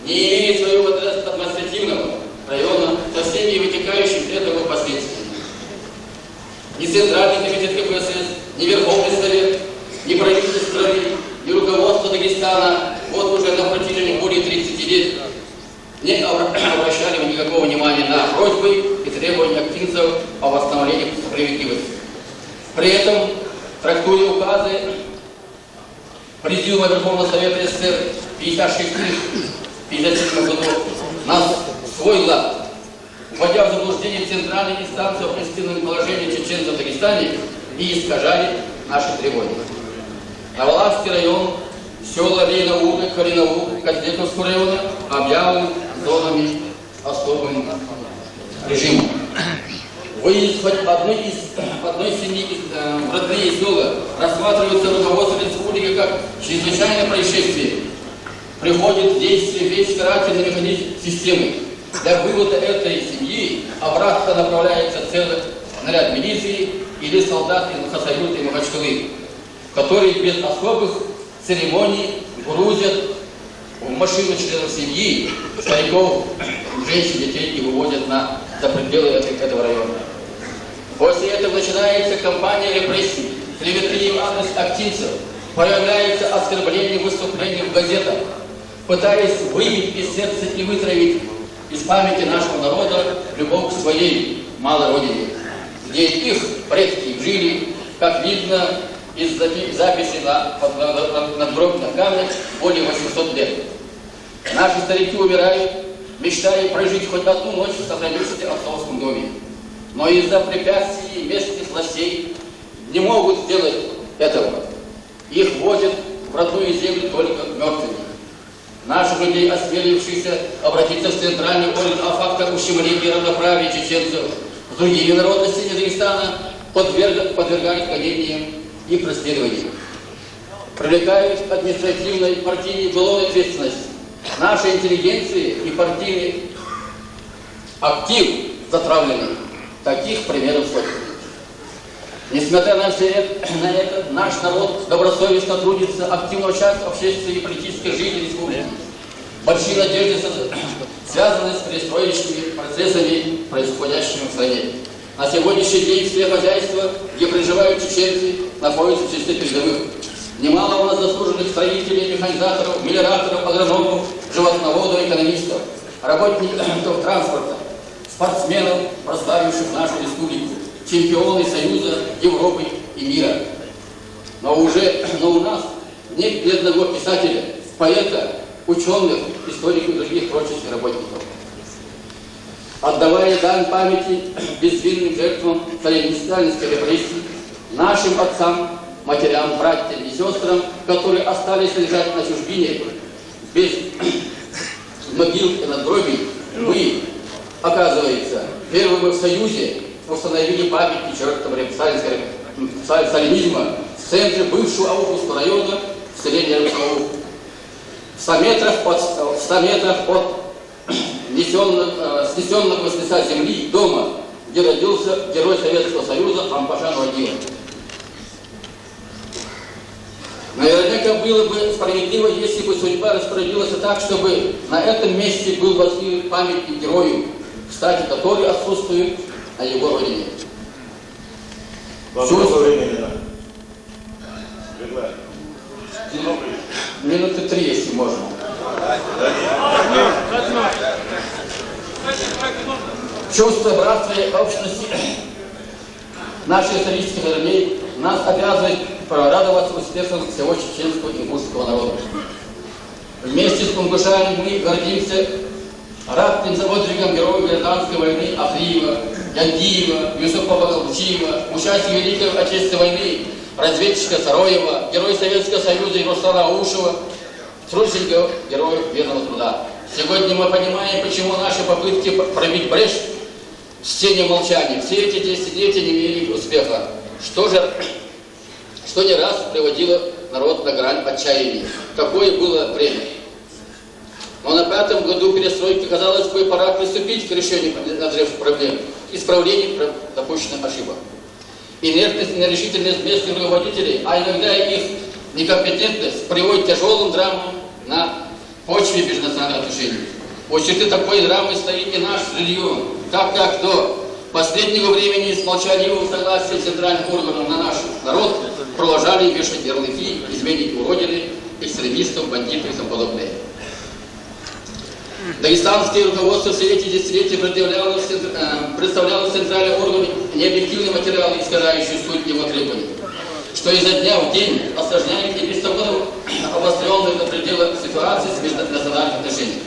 не имеет своего административного района со всеми вытекающими из этого последствиями. Ни Центральный комитет КПСС, ни Верховный Совет, ни правительство страны, ни руководство Дагестана Дагестана вот уже на протяжении более 30 лет не обращали никакого внимания на просьбы и требования активцев о восстановлении справедливости. При этом, трактуя указы Президиума Верховного Совета СССР 56-57 году на свой лад, вводя в заблуждение центральные инстанции о конституционном положении чеченцев в Дагестане, и искажали наши требования. Наволжский район, села Лейна-Урга, Калинову, Кадетовского района объявлены зонами особым режимом. Выезд хоть одной семьи в родные села рассматривается руководством республики как чрезвычайное происшествие. Приходит в действие весь карательный механизм системы. Для вывода этой семьи обратно направляется целый наряд милиции или солдат из Хасавюрта и Махачкалы, которые без особых церемоний грузят в машину членов семьи, стариков, женщин, детей и выводят за пределы этого района. После этого начинается кампания репрессий, клеветы в адрес активцев, появляются оскорбления, выступления в газетах, пытаясь выбить из сердца и вытравить из памяти нашего народа любовь к своей малой родине, где их предки жили, как видно из записи на надгробных камнях, более 800 лет. Наши старики умирают, мечтая прожить хоть одну ночь в сохранившемся отцовском доме. Но из-за препятствий местных властей не могут сделать этого. Их возят в родную землю только мертвыми. Наших людей, осмелившихся обратиться в центральный орган о фактах ущемления и равноправия чеченцев с другими народностями Дагестана, подвергают гонениям и преследованиям. Привлекают к административной партийной и уголовной ответственности. Нашей интеллигенции и партийный актив затравлены. Таких примеров сотни. Несмотря на все это, наш народ добросовестно трудится, активно участвует в общественной и политической жизни республики. Большие надежды связаны с перестроечными процессами, происходящими в стране. На сегодняшний день все хозяйства, где проживают чеченцы, находятся в числе передовых. Немало у нас заслуженных строителей, механизаторов, мелиораторов, агрономов, животноводов, экономистов, работников транспорта, спортсменов, прославивших нашу республику, чемпионы Союза, Европы и мира. Но у нас нет ни одного писателя, поэта, ученых, историков и других творческих работников. Отдавая дань памяти безвинным жертвам сталинской репрессии, нашим отцам, матерям, братьям и сестрам, которые остались лежать на чужбине без могил и надгробий, мы, оказывается, первыми в Союзе установили памятник жертвам сталинизма в центре бывшего Ауховского района в селе Ярмаков. В 100 метрах от снесенного с лица земли дома, где родился герой Советского Союза Ампашан Вадимов. Наверняка было бы справедливо, если бы судьба распорядилась так, чтобы на этом месте был возведен памятник герою, кстати, который отсутствует на его родине. Минуты 3, если можно. Чувство братства и общности наших исторических корней нас обязывает порадоваться успехом всего чеченского и ингушского народа. Вместе с кунгушами мы гордимся ратным подвигом героев гражданской войны Ахриева, Яндиева, Юсупова Колчиева, участия Великой Отечественной войны, разведчика Сароева, герой Советского Союза Руслана Аушева, трудовиков, героев верного труда. Сегодня мы понимаем, почему наши попытки пробить брешь в стене молчания все эти десятилетия не имели успеха. Что не раз приводило народ на грань отчаяния. Какое было время. Но на 5-м году перестройки, казалось бы, пора приступить к решению назревших проблем, исправлению допущенных ошибок. Инертность и нерешительность местных руководителей, а иногда их некомпетентность приводит к тяжелым драмам на почве межнациональных отношений. У черты такой драмы стоит и наш регион. Как до последнего времени с молчаливым согласием центральных органов на наш народ продолжали вешать ярлыки, изменить уродины экстремистов, бандитов и тому подобное. Дагестанское руководство все эти десятилетия представляло центральный орган необъективные материалы, искажающие суть его требований, что изо дня в день осложняет и без того обостренную до предела ситуации с межнациональными отношениями.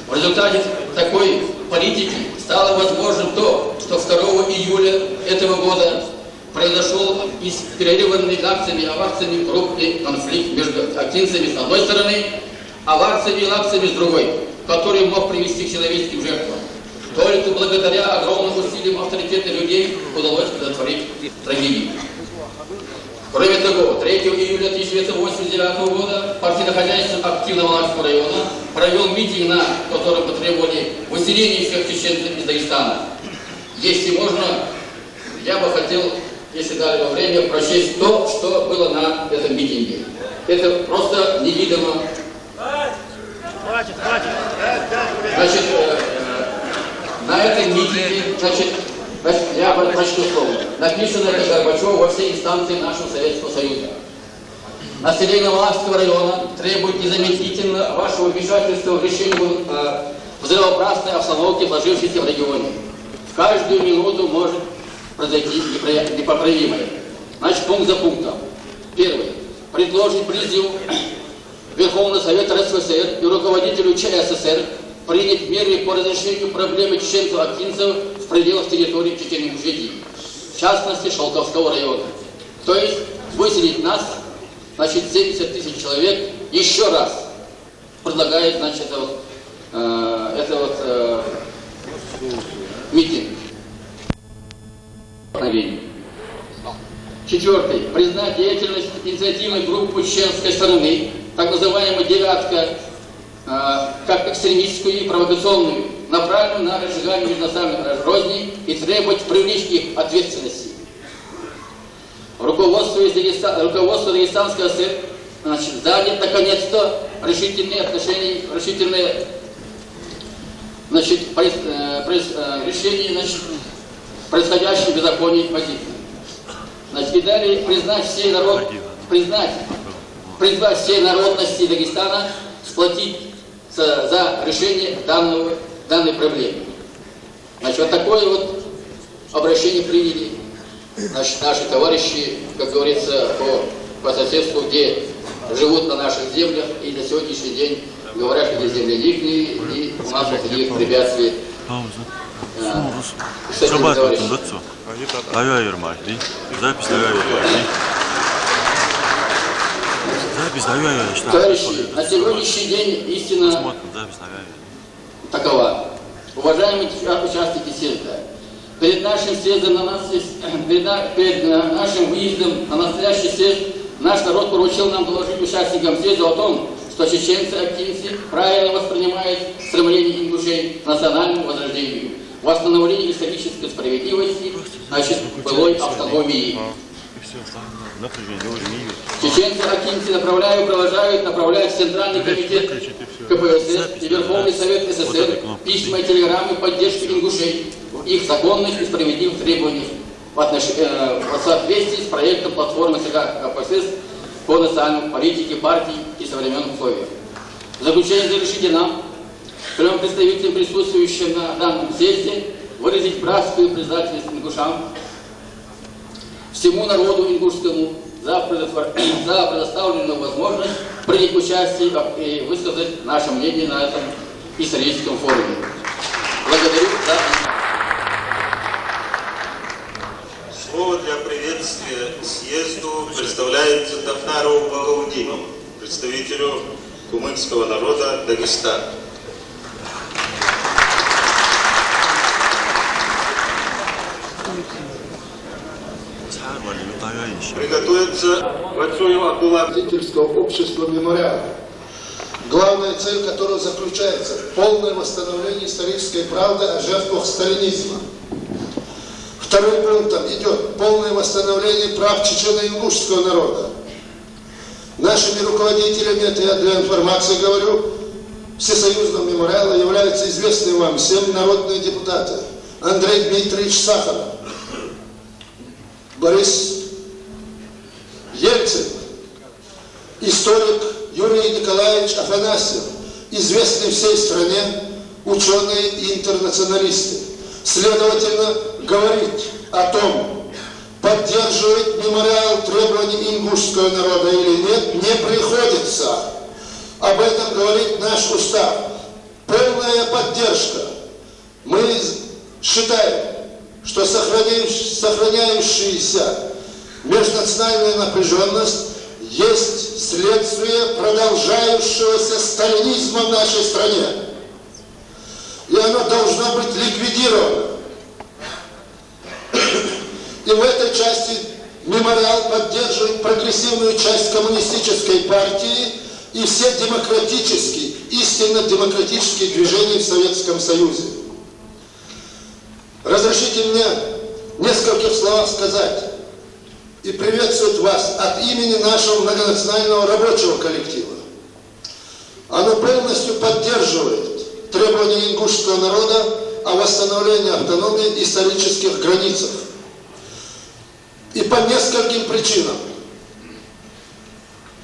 В результате такой политики стало возможным то, что 2 июля этого года произошел инспирированный акциями крупный конфликт между актинцами с одной стороны, а лакциями и лакциями с другой, который мог привести к человеческим жертвам. Только благодаря огромным усилиям авторитета людей удалось предотвратить трагедию. Кроме того, 3 июля 1989 года партийное хозяйство активного Малакского района провел митинг, на котором потребовали выселения всех чеченцев из Дагестана. Если можно, я бы хотел, если дали бы время, прочесть то, что было на этом митинге. Это просто невидимо. Значит, на этом митинге, я прочту слово. Написано это Горбачеву во все инстанции нашего Советского Союза. Население Малакского района требует незамедлительно вашего вмешательства в решение взрывоопасной обстановки, сложившейся в регионе. В каждую минуту может произойти непоправимое. Значит, пункт за пунктом. Первый. Предложить призыв Верховного Совета РСФСР и руководителю ЧССР принять меры по разрешению проблемы чеченцев-актинцев в пределах территории Чечен-Ингушетии, в частности Шелковского района. То есть выселить нас, 70 тысяч человек, еще раз предлагает, митинг. Четвертый. Признать деятельность инициативной группы чеченской стороны, так называемая «девятка», как экстремистскую и провокационную, направленную на разжигание межнациональной розни и требовать привлечь их к ответственности. Руководство Дагестанской ССР занят наконец-то решительные решение происходящей беззаконной позиции. И далее призвать все народности Дагестана сплотить за решение данной проблемы. Вот такое вот обращение приняли наши товарищи, как говорится, по соседству, где живут на наших землях, и на сегодняшний день говорят, что эти земли ликные, и у нас никаких препятствий с этими товарищами. Товарищи, на сегодняшний день истина такова. Уважаемые участники съезда, перед нашим выездом на настоящий съезд наш народ поручил нам доложить участникам съезда о том, что чеченцы-актинцы правильно воспринимают стремление ингушей к национальному возрождению, восстановлению исторической справедливости, былой автономии. Чеченцы-актинцы направляют в Центральный комитет КПСС и Верховный Совет СССР письма и телеграммы поддержки ингушей в их законных и справедливых требованиях в соответствии с проектом платформы ЦК КПСС по национальной политике партии и современных условиях. В заключение разрешите нам, трем представителям, присутствующим на данном съезде, выразить братскую признательность ингушам, всему народу ингушскому за предоставленную возможность принять участие и высказать наше мнение на этом историческом форуме. Благодарю за... Слово для приветствия съезду представляется Тафнарову Балаудину, представителю кумыкского народа Дагестана. Приготовиться Вацуев Абдулла. Общества «Мемориал», главная цель которого заключается в полное восстановление исторической правды о жертвах сталинизма. Вторым пунктом идет полное восстановление прав чечено-ингушского народа. Нашими руководителями, это я для информации говорю, всесоюзного мемориала являются известные вам всем народные депутаты Андрей Дмитриевич Сахаров, Борис Ельцин, историк Юрий Николаевич Афанасьев, известный всей стране ученые и интернационалисты. Следовательно, говорить о том, поддерживать мемориал требований ингушского народа или нет, не приходится. Об этом говорит наш устав. Полная поддержка. Мы считаем, что сохраняющаяся межнациональная напряженность есть следствие продолжающегося сталинизма в нашей стране. И оно должно быть ликвидировано. И в этой части мемориал поддерживает прогрессивную часть коммунистической партии и все демократические, истинно демократические движения в Советском Союзе. Разрешите мне несколько слов сказать и приветствовать вас от имени нашего многонационального рабочего коллектива. Оно полностью поддерживает требования ингушского народа о восстановлении автономии в исторических границах. И по нескольким причинам.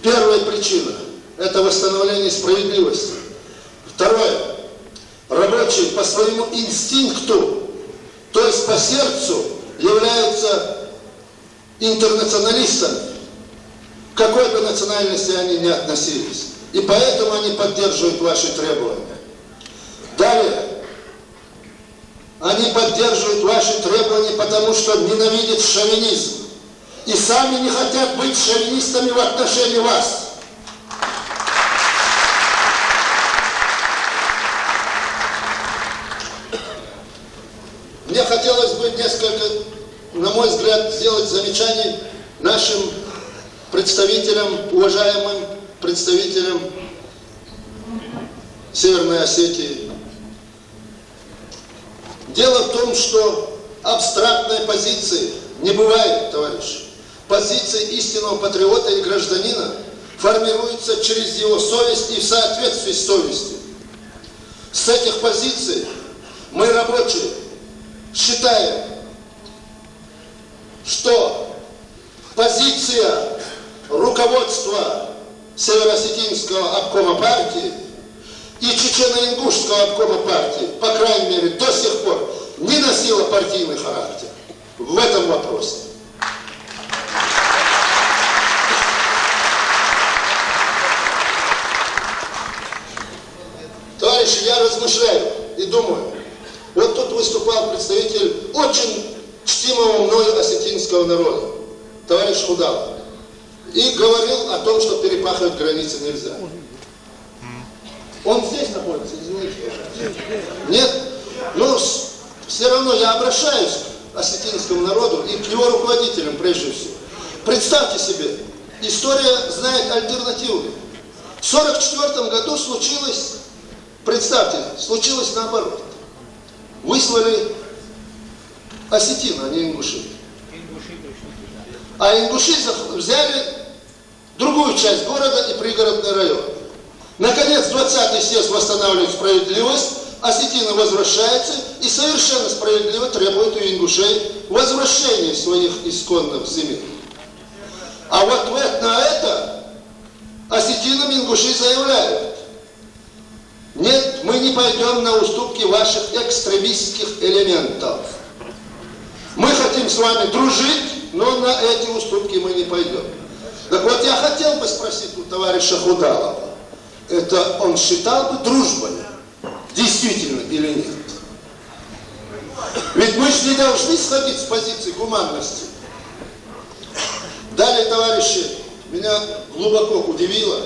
Первая причина – это восстановление справедливости. Второе – рабочие по своему инстинкту, то есть по сердцу, являются интернационалистами, к какой бы национальности они ни относились. И поэтому они поддерживают ваши требования. Далее. Они поддерживают ваши требования, потому что ненавидят шовинизм. И сами не хотят быть шовинистами в отношении вас. Мне хотелось бы несколько, на мой взгляд, сделать замечаний нашим представителям, уважаемым представителям Северной Осетии. Дело в том, что абстрактной позиции не бывает, товарищи. Позиция истинного патриота и гражданина формируется через его совесть и в соответствии с совестью. С этих позиций мы, рабочие, считаем, что позиция руководства Северо-Осетинского обкома партии и Чечено-Ингушского обкома партии, по крайней мере, до сих пор не носила партийный характер в этом вопросе. Товарищи, я размышляю и думаю, вот тут выступал представитель очень чтимого мною осетинского народа, товарищ Худалов, и говорил о том, что перепахивать границы нельзя. Он здесь находится, извините. Нет? Но все равно я обращаюсь к осетинскому народу и к его руководителям прежде всего. Представьте себе, история знает альтернативу. В 1944 году случилось, представьте, случилось наоборот. Выслали осетин, а не ингуши. А ингуши взяли другую часть города и пригородный район. Наконец, 20-й съезд восстанавливает справедливость, осетины возвращаются и совершенно справедливо требуют у ингушей возвращения своих исконных земель. А вот на это осетинам ингуши заявляют: нет, мы не пойдем на уступки ваших экстремистских элементов. Мы хотим с вами дружить, но на эти уступки мы не пойдем. Так вот, я хотел бы спросить у товарища Худалова, это он считал бы дружбой, действительно или нет? Ведь мы же не должны сходить с позиции гуманности. Далее, товарищи, меня глубоко удивило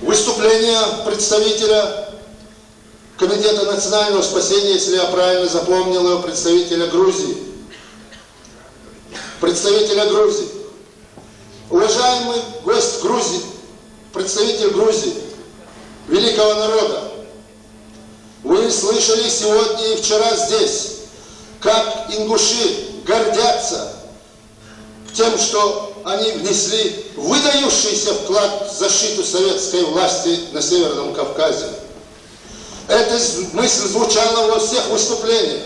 выступление представителя Комитета национального спасения, если я правильно запомнил его, представителя Грузии. Представителя Грузии. Уважаемый гость Грузии, представитель Грузии, великого народа, вы слышали сегодня и вчера здесь, как ингуши гордятся тем, что они внесли выдающийся вклад в защиту советской власти на Северном Кавказе. Эта мысль звучала во всех выступлениях.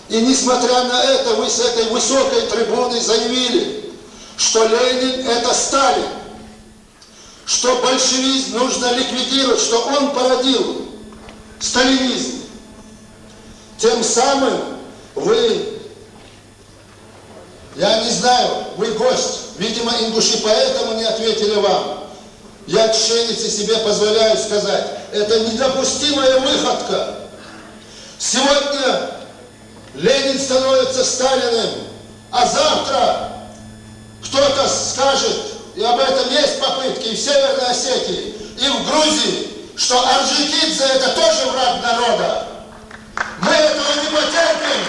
И несмотря на это, вы с этой высокой трибуны заявили, что Ленин – это Сталин. что большевизм нужно ликвидировать, что он породил сталинизм. Тем самым вы, я не знаю, вы гость, видимо, ингуши поэтому не ответили вам. Я, чеченец, себе позволяю сказать, это недопустимая выходка. Сегодня Ленин становится Сталиным, а завтра кто-то скажет, и об этом есть попытки и в Северной Осетии, и в Грузии, что Орджоникидзе это тоже враг народа. Мы этого не потерпим.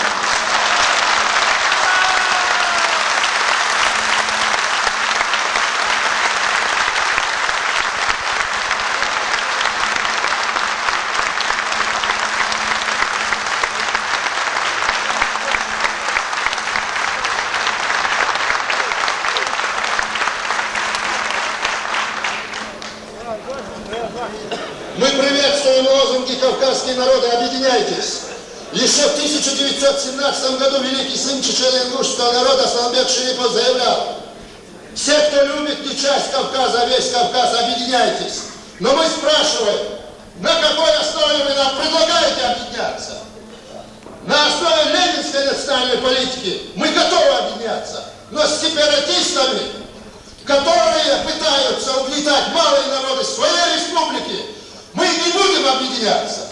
Мы приветствуем лозунги «Кавказские народы, объединяйтесь». Еще в 1917 году великий сын чечено-ингушского народа Асламбек Шерипов заявлял: все, кто любит не часть Кавказа, а весь Кавказ, объединяйтесь. Но мы спрашиваем, на какой основе вы нам предлагаете объединяться? На основе ленинской национальной политики мы готовы объединяться, но с сепаратистами, которые пытаются угнетать малые народы своей республики, мы не будем объединяться.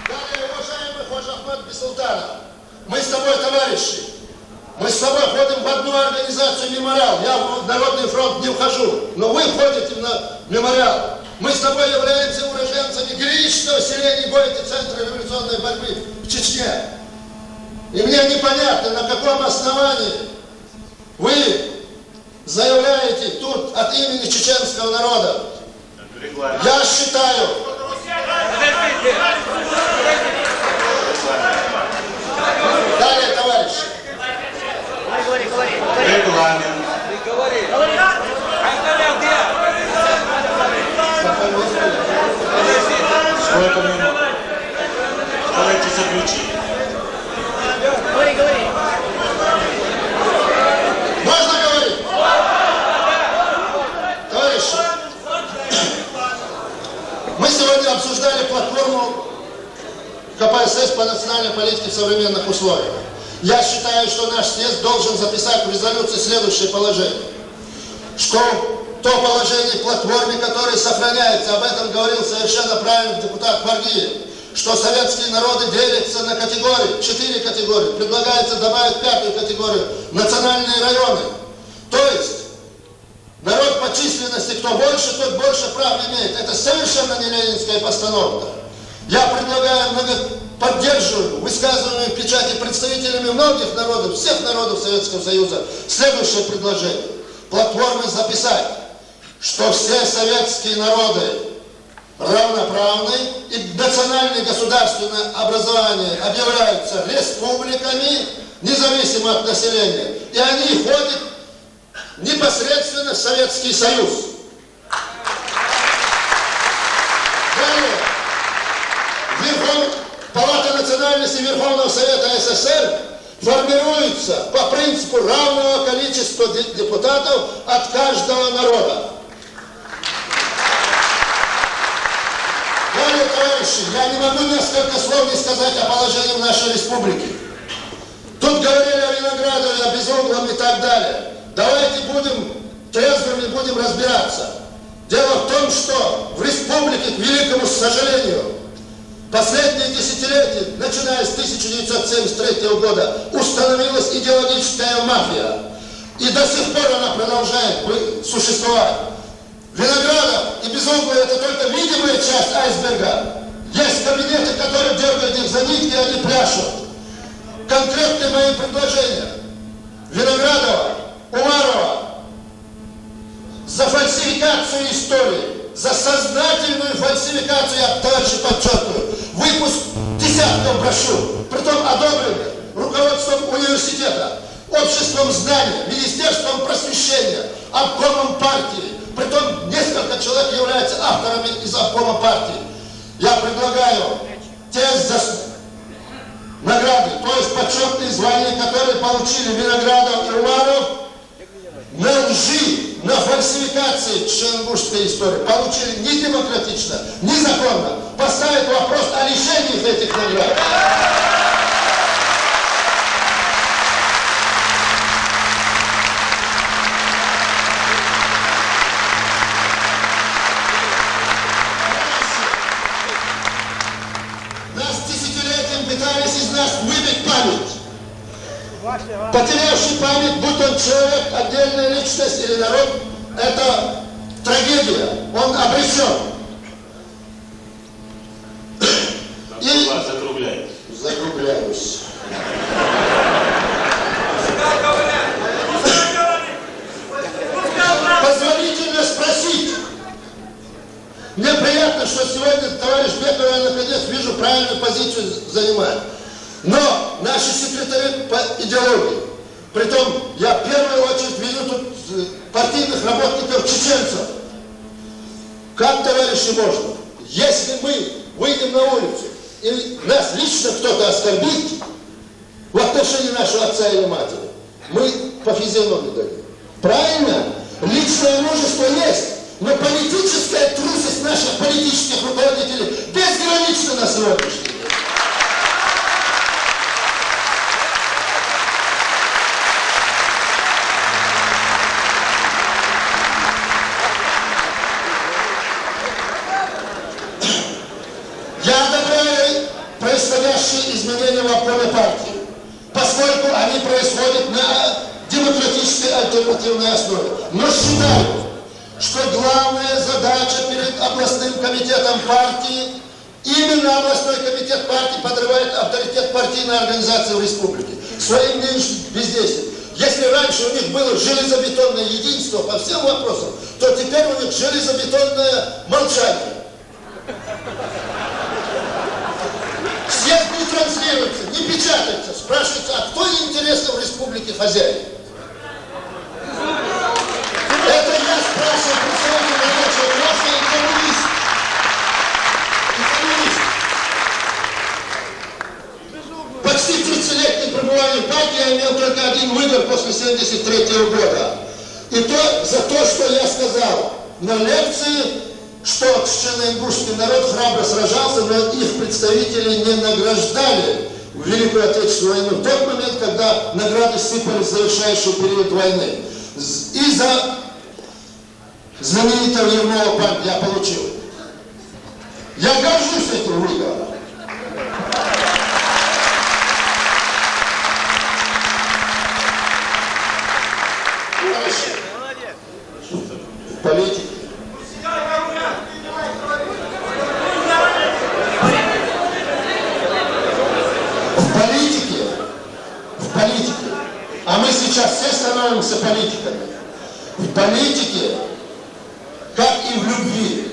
Далее, уважаемый Ходжа Ахмад Бисултанов, мы с тобой товарищи, мы с тобой входим в одну организацию «Мемориал». Я в Народный фронт не вхожу, но вы входите в «Мемориал». Мы с тобой являемся уроженцами героического селения Гойты, Центра революционной борьбы в Чечне. И мне непонятно, на каком основании вы заявляете тут от имени чеченского народа. Я считаю... Далее, товарищи. Регламент. Сколько минут? Давайте заключим. Говори. Можно говорить? Товарищи, мы сегодня обсуждали платформу КПСС по национальной политике в современных условиях. Я считаю, что наш съезд должен записать в резолюции следующее положение. Что то положение в платформе, которое сохраняется, об этом говорил совершенно правильно депутат Фаргиев, что советские народы делятся на категории, 4 категории. Предлагается добавить 5-ю категорию – национальные районы. То есть, народ по численности, кто больше, тот больше прав имеет. Это совершенно не ленинская постановка. Я предлагаю, поддерживаю высказываемые в печати представителями многих народов, всех народов Советского Союза, следующее предложение. Платформы записать, что все советские народы равноправны и национальное государственное образование объявляются республиками, независимо от населения, и они входят непосредственно в Советский Союз. Далее. Палата национальности Верховного Совета СССР формируется по принципу равного количества депутатов от каждого народа. Далее, товарищи, я не могу несколько слов не сказать о положении в нашей республике. Тут говорили о Виноградове, о Безуглом и так далее. Давайте будем трезвыми, будем разбираться. Дело в том, что в республике, к великому сожалению, последние десятилетия, начиная с 1973 года, установилась идеологическая мафия. И до сих пор она продолжает существовать. Виноградов и Безуглый – это только видимая часть айсберга. Есть кабинеты, которые дергают их за нитки, и они пляшут. Конкретные мои предложения. Виноградова, Умарова за фальсификацию истории, за сознательную фальсификацию, я также подчеркиваю, выпуск десятков брошюр, притом одобренных руководством университета, обществом знания, министерством просвещения, обкомом партии, притом несколько человек являются авторами из обкома партии. Я предлагаю награды, то есть почетные звания, которые получили Виноградов и Умаров, на лжи, на фальсификации черногорской истории получили не демократично, незаконно. Поставить вопрос о лишении этих наград. Пытались из нас выбить память. Потерявший память, будь он человек, отдельная личность или народ, это трагедия. Он обречен. И... Закругляюсь. Позволите мне спросить. Мне приятно, что сегодня товарищ Беков, я наконец вижу, правильную позицию занимает. Но наши секретари по идеологии, притом я в первую очередь вижу тут партийных работников чеченцев. Как, товарищи, можно? Если мы выйдем на улицу и нас лично кто-то оскорбит в отношении нашего отца или матери, мы по физиономии дадим. Правильно? Личное мужество есть. Но политическая трусость наших политических руководителей безгранична на сегодняшний день. Я одобряю происходящие изменения в обкоме партии, поскольку они происходят на демократической альтернативной основе. Но считаю, что главная задача перед областным комитетом партии, именно областной комитет партии подрывает авторитет партийной организации в республике своим нынешним бездействием. Если раньше у них было железобетонное единство по всем вопросам, то теперь у них железобетонное молчание. Съезд не транслируется, не печатается. Спрашивается, а кто интересно в республике хозяин? Это я спрашиваю представителя рабочего класса и коммунист. Почти 30-летнее пребывание в партии я имел только один выбор после 1973 года. И то за то, что я сказал на лекции, что чечено-ингушский народ храбро сражался, но их представители не награждали в Великую Отечественную войну в тот момент, когда награды сыпались в завершающий период войны. И за знаменитого Ермолова память я получил. Я горжусь этим выбором. В политике. В политике. А мы сейчас все становимся политиками. В политике, как и в любви,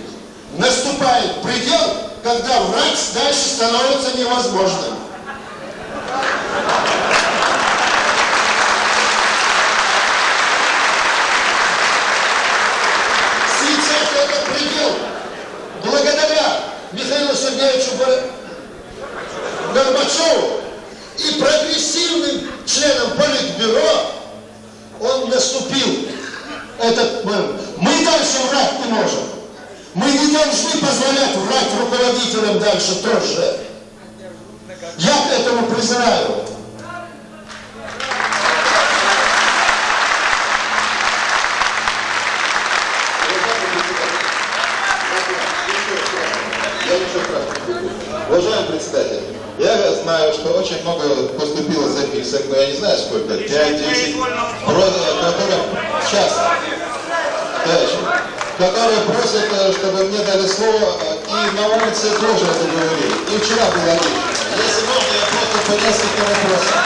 наступает предел, когда врать дальше становится невозможным. Сейчас этот предел, благодаря Михаилу Сергеевичу Горбачеву и прогрессивным членам Политбюро, он наступил. Мы дальше врать не можем. Мы не должны позволять врать руководителям дальше тоже. Я к этому призываю. Уважаемый председатель, я знаю, что очень много поступило записок, но я не знаю сколько, 5-10, которые просят, чтобы мне дали слово, и на улице тоже это говорили. И вчера было отлично. Если можно, я просто по несколько вопросов.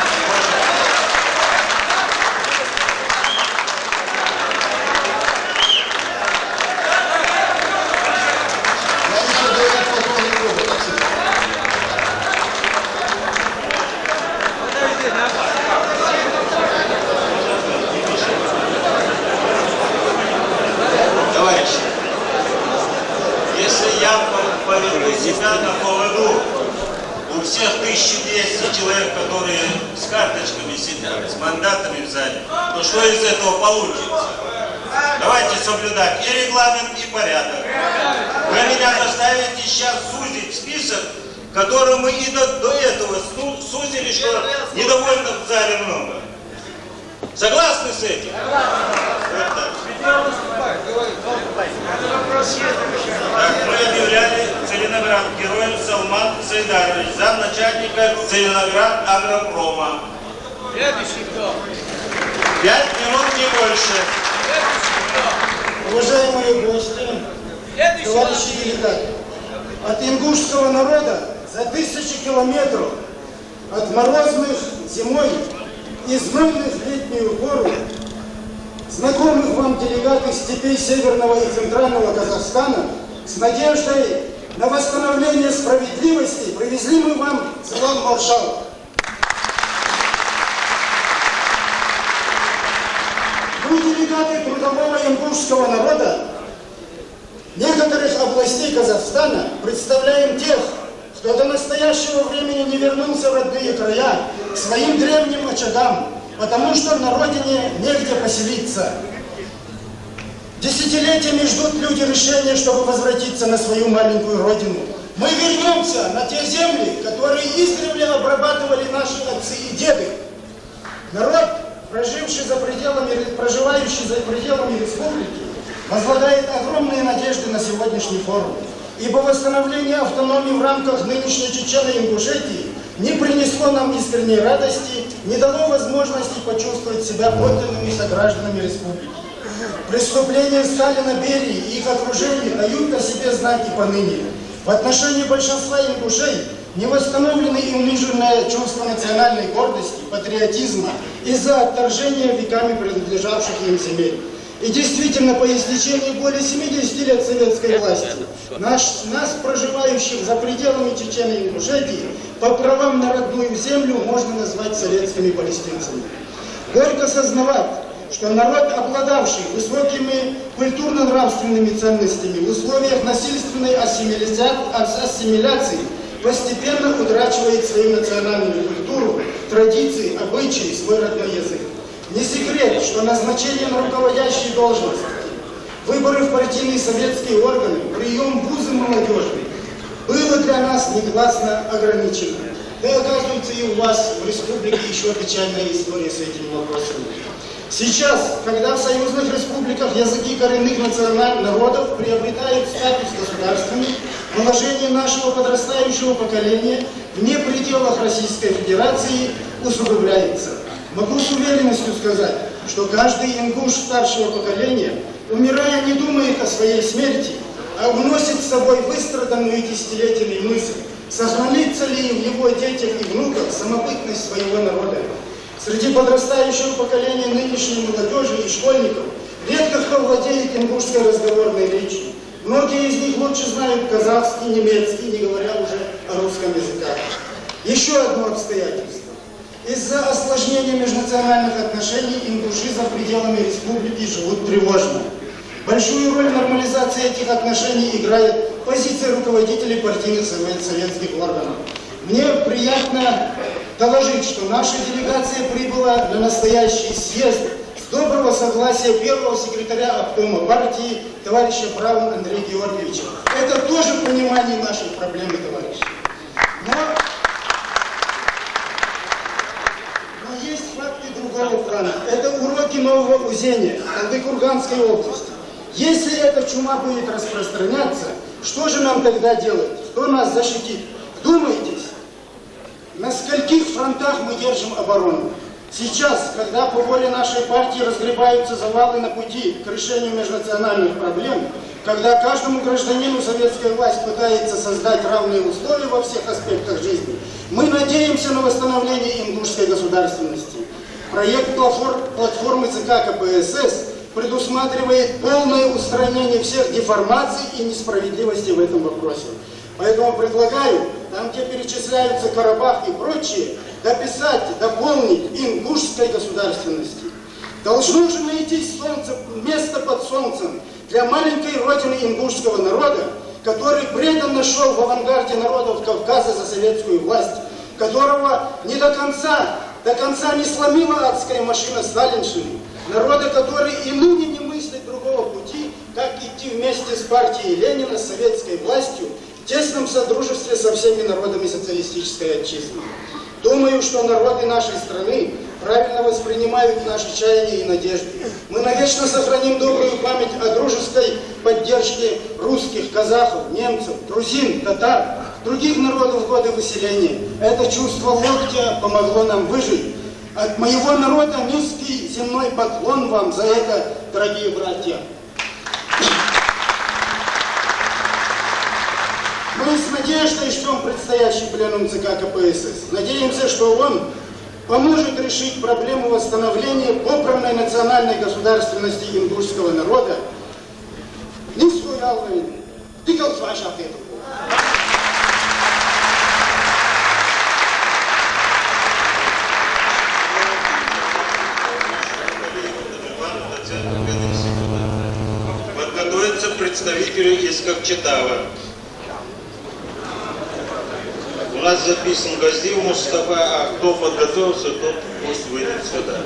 Если я поведу себя на поводу 200 человек, которые с карточками сидят, с мандатами в зале, то что из этого получится? Давайте соблюдать и регламент, и порядок. Вы меня заставите сейчас сузить список, который мы и до этого сузили, что недовольных в зале много. Согласны с этим? Вот так. Так, мы объявляли Целиноград героем Салман Сайдарович, замначальника Целиноград Агропрома. Следующий кто? 5 минут, не больше. Уважаемые гости, товарищи делегаты, от ингушского народа за 1000 километров от морозных зимой и знойных в летнюю пору знакомых вам делегатов степей Северного и Центрального Казахстана с надеждой на восстановление справедливости привезли мы вам салам-маршал. Мы, делегаты трудового ингушского народа некоторых областей Казахстана, представляем тех, кто до настоящего времени не вернулся в родные края, к своим древним очагам, потому что на родине негде поселиться. Десятилетиями ждут люди решения, чтобы возвратиться на свою маленькую родину. Мы вернемся на те земли, которые издревле обрабатывали наши отцы и деды. Народ, проживающий за пределами республики, возлагает огромные надежды на сегодняшний форум, ибо восстановление автономии в рамках нынешней Чечено-Ингушетии не принесло нам искренней радости, не дало возможности почувствовать себя подлинными согражданами республики. Преступления Сталина, Берии и их окружения дают о себе знать и поныне. В отношении большинства ингушей не восстановлено и униженное чувство национальной гордости, патриотизма из-за отторжения веками принадлежавших им земель. И действительно, по истечении более 70 лет советской власти, нас, проживающих за пределами Чеченской Ингушетии, по правам на родную землю можно назвать советскими палестинцами. Горько сознавать, что народ, обладавший высокими культурно-нравственными ценностями в условиях насильственной ассимиляции, постепенно утрачивает свою национальную культуру, традиции, обычаи, свой родной язык. Не секрет, что назначение на руководящие должности, выборы в партийные советские органы, прием в вузы молодежи было для нас негласно ограничено. Да и оказывается, и у вас в республике еще печальная история с этими вопросами. Сейчас, когда в союзных республиках языки коренных народов приобретают статус государственный, положение нашего подрастающего поколения вне пределах Российской Федерации усугубляется. Могу с уверенностью сказать, что каждый ингуш старшего поколения, умирая, не думает о своей смерти, а уносит с собой выстраданную десятилетиями мысль, сохранится ли в его детях и внуках самобытность своего народа. Среди подрастающего поколения нынешней молодежи и школьников редко кто владеет ингушской разговорной речью. Многие из них лучше знают казахский, немецкий, не говоря уже о русском языках. Еще одно обстоятельство. Из-за осложнения межнациональных отношений ингуши за пределами республики живут тревожно. Большую роль в нормализации этих отношений играет позиция руководителей партийных советских органов. Мне приятно доложить, что наша делегация прибыла на настоящий съезд с доброго согласия первого секретаря обкома партии товарища Брауна Андрея Георгиевича. Это тоже понимание нашей проблемы, товарищи. Но есть факты другого плана. Это уроки нового узения Талды-Курганской области. Если эта чума будет распространяться, что же нам тогда делать? Кто нас защитит? Вдумайтесь, на скольких фронтах мы держим оборону. Сейчас, когда по воле нашей партии разгребаются завалы на пути к решению межнациональных проблем, когда каждому гражданину советская власть пытается создать равные условия во всех аспектах жизни, мы надеемся на восстановление ингушской государственности. Проект платформы ЦК КПСС предусматривает полное устранение всех деформаций и несправедливости в этом вопросе. Поэтому предлагаю, там, где перечисляются Карабах и прочие, дописать, дополнить ингушской государственности. Должно же найти место под солнцем для маленькой родины ингушского народа, который преданно шел в авангарде народов Кавказа за советскую власть, которого не до конца не сломила адская машина сталинщины, народа, который и ныне не мыслит другого пути, как идти вместе с партией Ленина, с советской властью, в тесном содружестве со всеми народами социалистической отчизны. Думаю, что народы нашей страны правильно воспринимают наши чаяния и надежды. Мы навечно сохраним добрую память о дружеской поддержке русских, казахов, немцев, грузин, татар, других народов в годы выселения. Это чувство локтя помогло нам выжить. От моего народа низкий земной поклон вам за это, дорогие братья. Мы с надеждой ждем предстоящий пленум ЦК КПСС. Надеемся, что он поможет решить проблему восстановления попранной национальной государственности ингушского народа. Низкую алвейну. Ты как слышишь от этого? Подготовятся представители из Кокчетава. У нас записан Газдиев Мустафа, а кто подготовился, тот пусть выйдет сюда.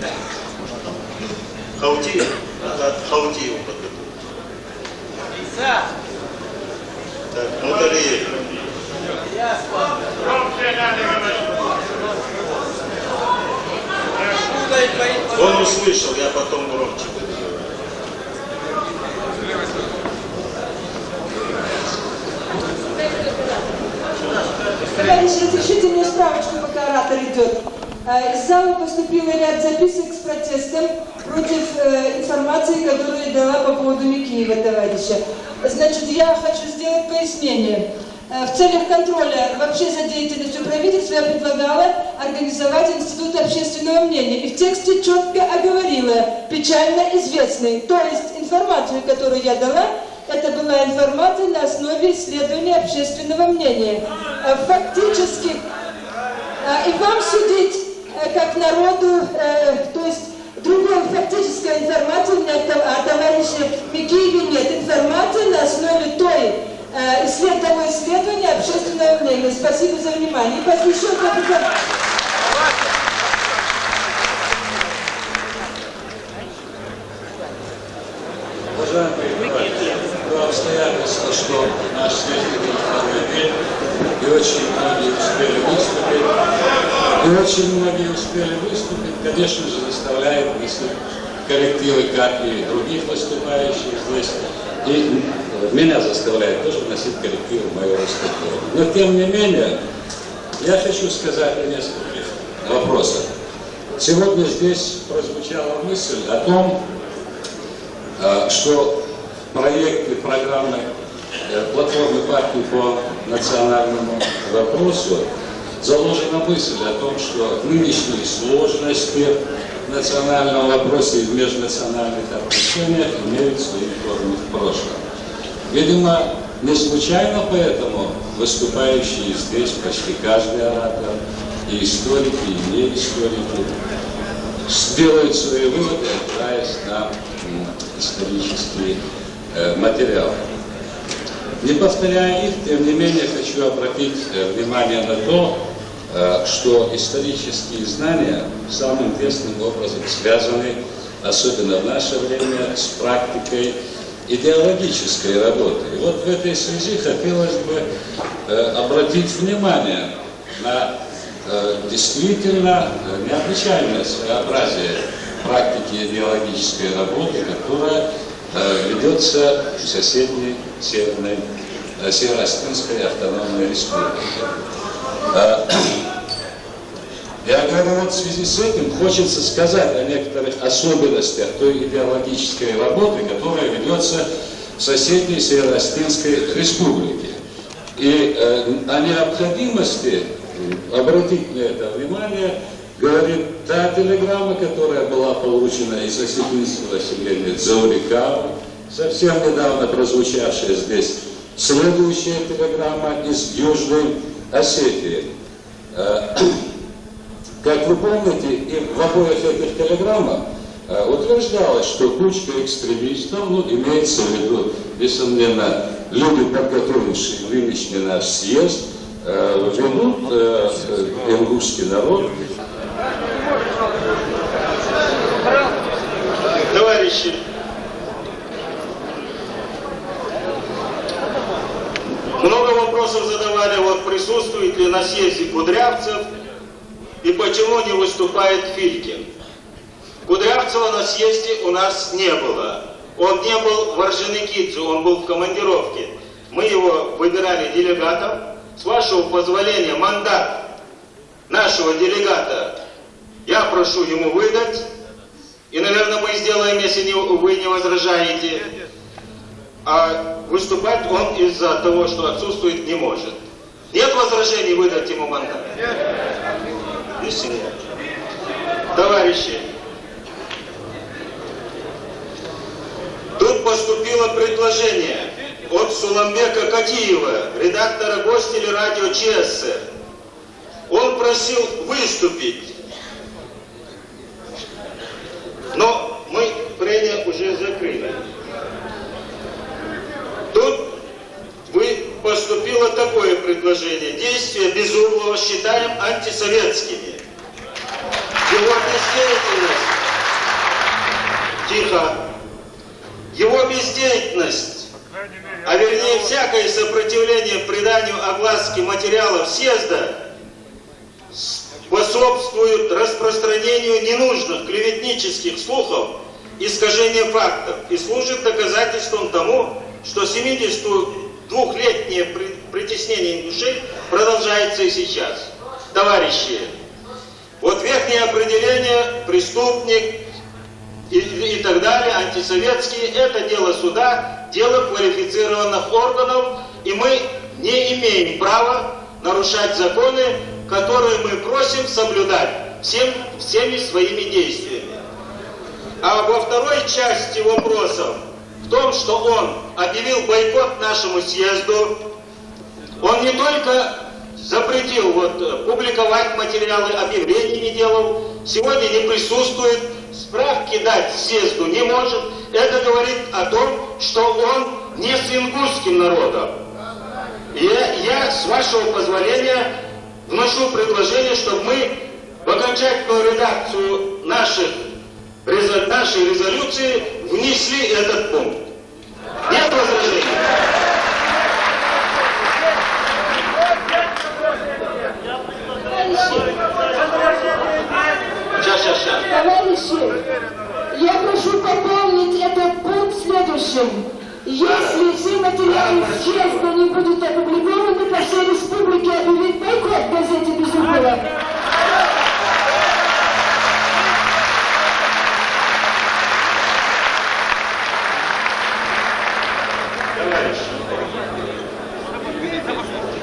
Хаутиев? Да, Хаутиев подготовился. Так, Муталиев. Он услышал, я потом громче буду. Товарищи, разрешите мне справочку, пока оратор идет. Из зала поступил ряд записок с протестом против информации, которую дала по поводу Микиева товарища. Значит, я хочу сделать пояснение. В целях контроля вообще за деятельностью правительства я предлагала организовать институт общественного мнения. И в тексте четко оговорила печально известный. То есть информацию, которую я дала, это была информация на основе исследования общественного мнения. Фактически, и вам судить, как народу, то есть другой фактической информации у меня о товарище Микиеве нет. Информации на основе того исследования общественного мнения. Спасибо за внимание. И посвящен Уважаемые то обстоятельство, что наш съезд был второй день, и очень многие успели выступить, конечно же, заставляет мыслить коллективы, как и других выступающих здесь, и меня заставляет тоже вносить коррективы в мое выступление. Но, тем не менее, я хочу сказать о нескольких вопросах. Сегодня здесь прозвучала мысль о том, что проекты программы платформы партии по национальному вопросу заложена мысль о том, что нынешние сложности национального вопроса и в межнациональных отношениях имеют свои корни в прошлом. Видимо, не случайно поэтому выступающие здесь почти каждый оратор, и историки, и неисторики, делают свои выводы, опираясь на исторический материал. Не повторяя их, тем не менее, хочу обратить внимание на то, что исторические знания самым тесным образом связаны, особенно в наше время, с практикой идеологической работы. И вот в этой связи хотелось бы обратить внимание на действительно необычайное своеобразие практики идеологической работы, которая ведется в соседней Северо-Осетинской автономной республике. Я говорю, вот в связи с этим хочется сказать о некоторых особенностях той идеологической работы, которая ведется в соседней Северо-Осетинской республике. И о необходимости обратить на это внимание говорит та телеграмма, которая была получена из осетинского селения Дзаурикава, совсем недавно прозвучавшая здесь. Следующая телеграмма из Южной Осетии. Как вы помните, и в обоих этих телеграммах утверждалось, что кучка экстремистов, ну, имеется в виду, несомненно, люди, подготовившие нынешний наш съезд, ведут ингушский народ. Товарищи, много вопросов задавали, вот присутствует ли на съезде Кудрявцев и почему не выступает Филькин. Кудрявцева на съезде у нас не было. Он не был в Орджоникидзе, он был в командировке. Мы его выбирали делегатом. С вашего позволения, мандат нашего делегата я прошу ему выдать. И, наверное, мы сделаем, если вы не возражаете. А выступать он из-за того, что отсутствует, не может. Нет возражений выдать ему мандат? Нет. Товарищи, тут поступило предложение от Суламбека Катиева, редактора Гостелерадио ЧССР. Он просил выступить, но мы прения уже закрыли. Тут поступило такое предложение. Действия Безуглова считаем антисоветскими. Его бездеятельность, а вернее всякое сопротивление преданию огласке материалов съезда способствует распространению ненужных клеветнических слухов, искажения фактов и служит доказательством тому, что 72-летнее притеснение ингушей продолжается и сейчас. Товарищи, вот верхнее определение преступник и так далее, антисоветские, это дело суда, дело квалифицированных органов, и мы не имеем права нарушать законы, которые мы просим соблюдать всеми своими действиями. А во второй части вопросов, в том, что он объявил бойкот нашему съезду, он не только запретил публиковать материалы, объявлений не делал, сегодня не присутствует, справки дать съезду не может. Это говорит о том, что он не с ингушским народом. И я, с вашего позволения, вношу предложение, чтобы мы в окончательную редакцию нашей резолюции внесли этот пункт. Нет возражений? Товарищи, я прошу пополнить этот пункт следующим. Если все материалы съезда не будут опубликованы, по всей республике объявить бойкот газете Безуглова.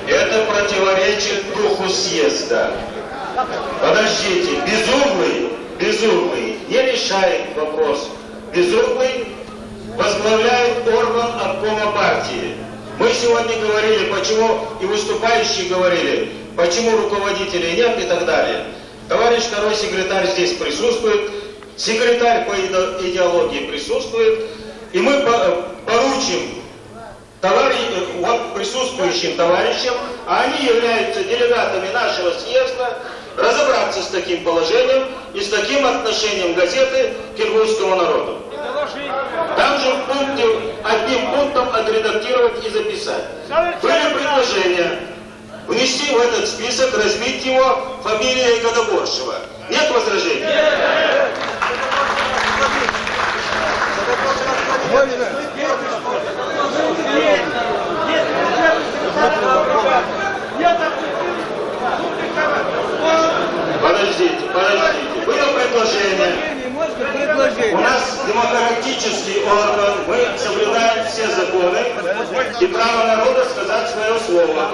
Это противоречит духу съезда. Подождите, Безуглый не решает вопрос. Безуглый возглавляет орган обкома партии. Мы сегодня говорили, почему, и выступающие говорили, почему руководителей нет и так далее. Товарищ второй секретарь здесь присутствует, секретарь по идеологии присутствует, и мы поручим присутствующим товарищам, а они являются делегатами нашего съезда, разобраться с таким положением и с таким отношением газеты к ингушскому народу. Там же в пункте, одним пунктом отредактировать и записать. Были предложения внести в этот список, разбить его фамилией Годоборшева. Нет возражений? Подождите. Было предложение. У нас демократический орган, мы соблюдаем все законы и право народа сказать свое слово.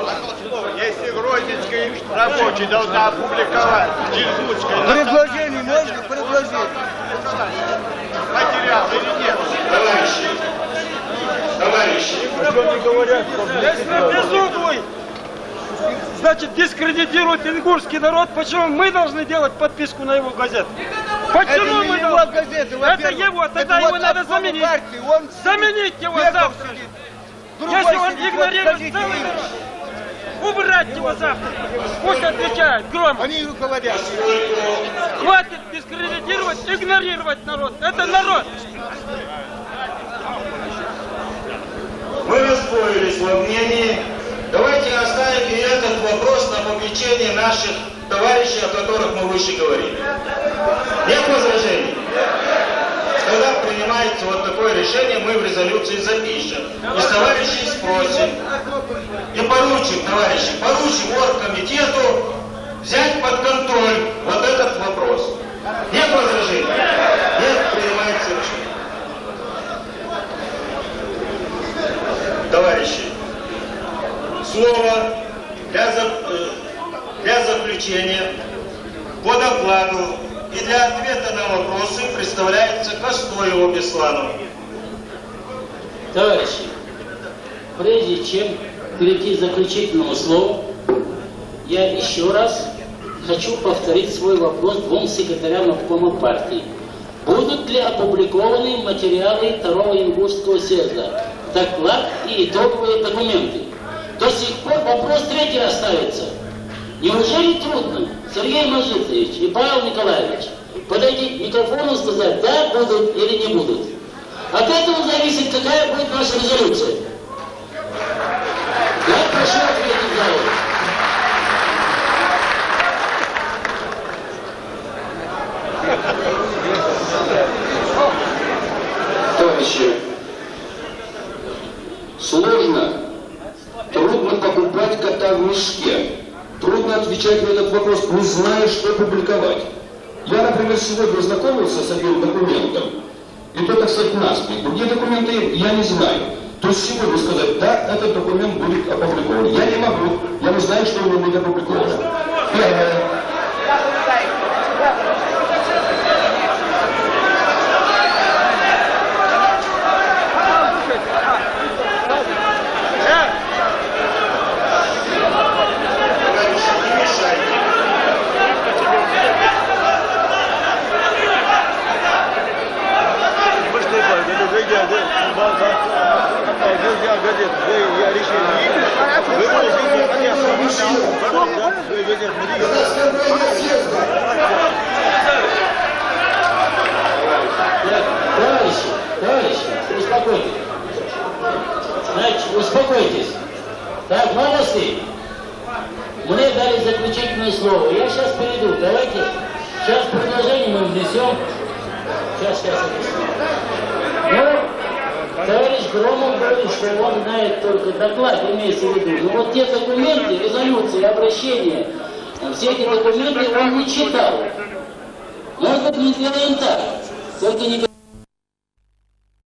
Если Грозненская рабочая должна опубликовать предложение, можно предложить материал или нет? Товарищи. Если Безуглый, значит, дискредитирует ингушский народ, почему мы должны делать подписку на его газету? Почему мы должны? Это его, тогда его надо заменить. Заменить его завтра. Если он игнорирует целый народ. убрать его завтра. Пусть отвечает громко. Они руководят. Хватит дискредитировать, игнорировать народ. Это народ. Мы распорились во мнении. Давайте оставим и этот вопрос на попечение наших товарищей, о которых мы выше говорили. Нет возражений? Когда принимается вот такое решение, мы в резолюции запишем. И с товарищей спросим. И поручим, товарищи, поручим оргкомитету взять под контроль вот этот вопрос. Нет возражений? Нет, принимается решение. Товарищи, слово для заключения по докладу и для ответа на вопросы представляется Костоеву Беслану. Товарищи, прежде чем перейти к заключительному слову, я еще раз хочу повторить свой вопрос двум секретарям обкома партии. Будут ли опубликованы материалы Второго Ингушского съезда, доклад и итоговые документы? До сих пор вопрос третий остается. Неужели трудно, Сергей Мажитович и Павел Николаевич, подойти к микрофону и сказать, да, будут или не будут? От этого зависит, какая будет наша резолюция. Я прошу ответить за это. Товарищи, сложно, трудно покупать кота в мешке. Трудно отвечать на этот вопрос, не зная, что публиковать. Я, например, сегодня знакомился с одним документом, и то, так сказать, наспех. Другие документы я не знаю. То есть сегодня сказать, да, этот документ будет опубликован. Я не могу, я не знаю, что он будет опубликован. Первое. Товарищи, успокойтесь. Значит, успокойтесь. Так, молодцы. Мне дали заключительное слово. Я сейчас перейду. Давайте, сейчас предложение мы внесем. Сейчас. Ну, товарищ Громов говорит, что он знает только доклад, имеется в виду. Но вот те документы, резолюции, обращения, все эти документы он не читал. Может быть, мы сделаем так. Только не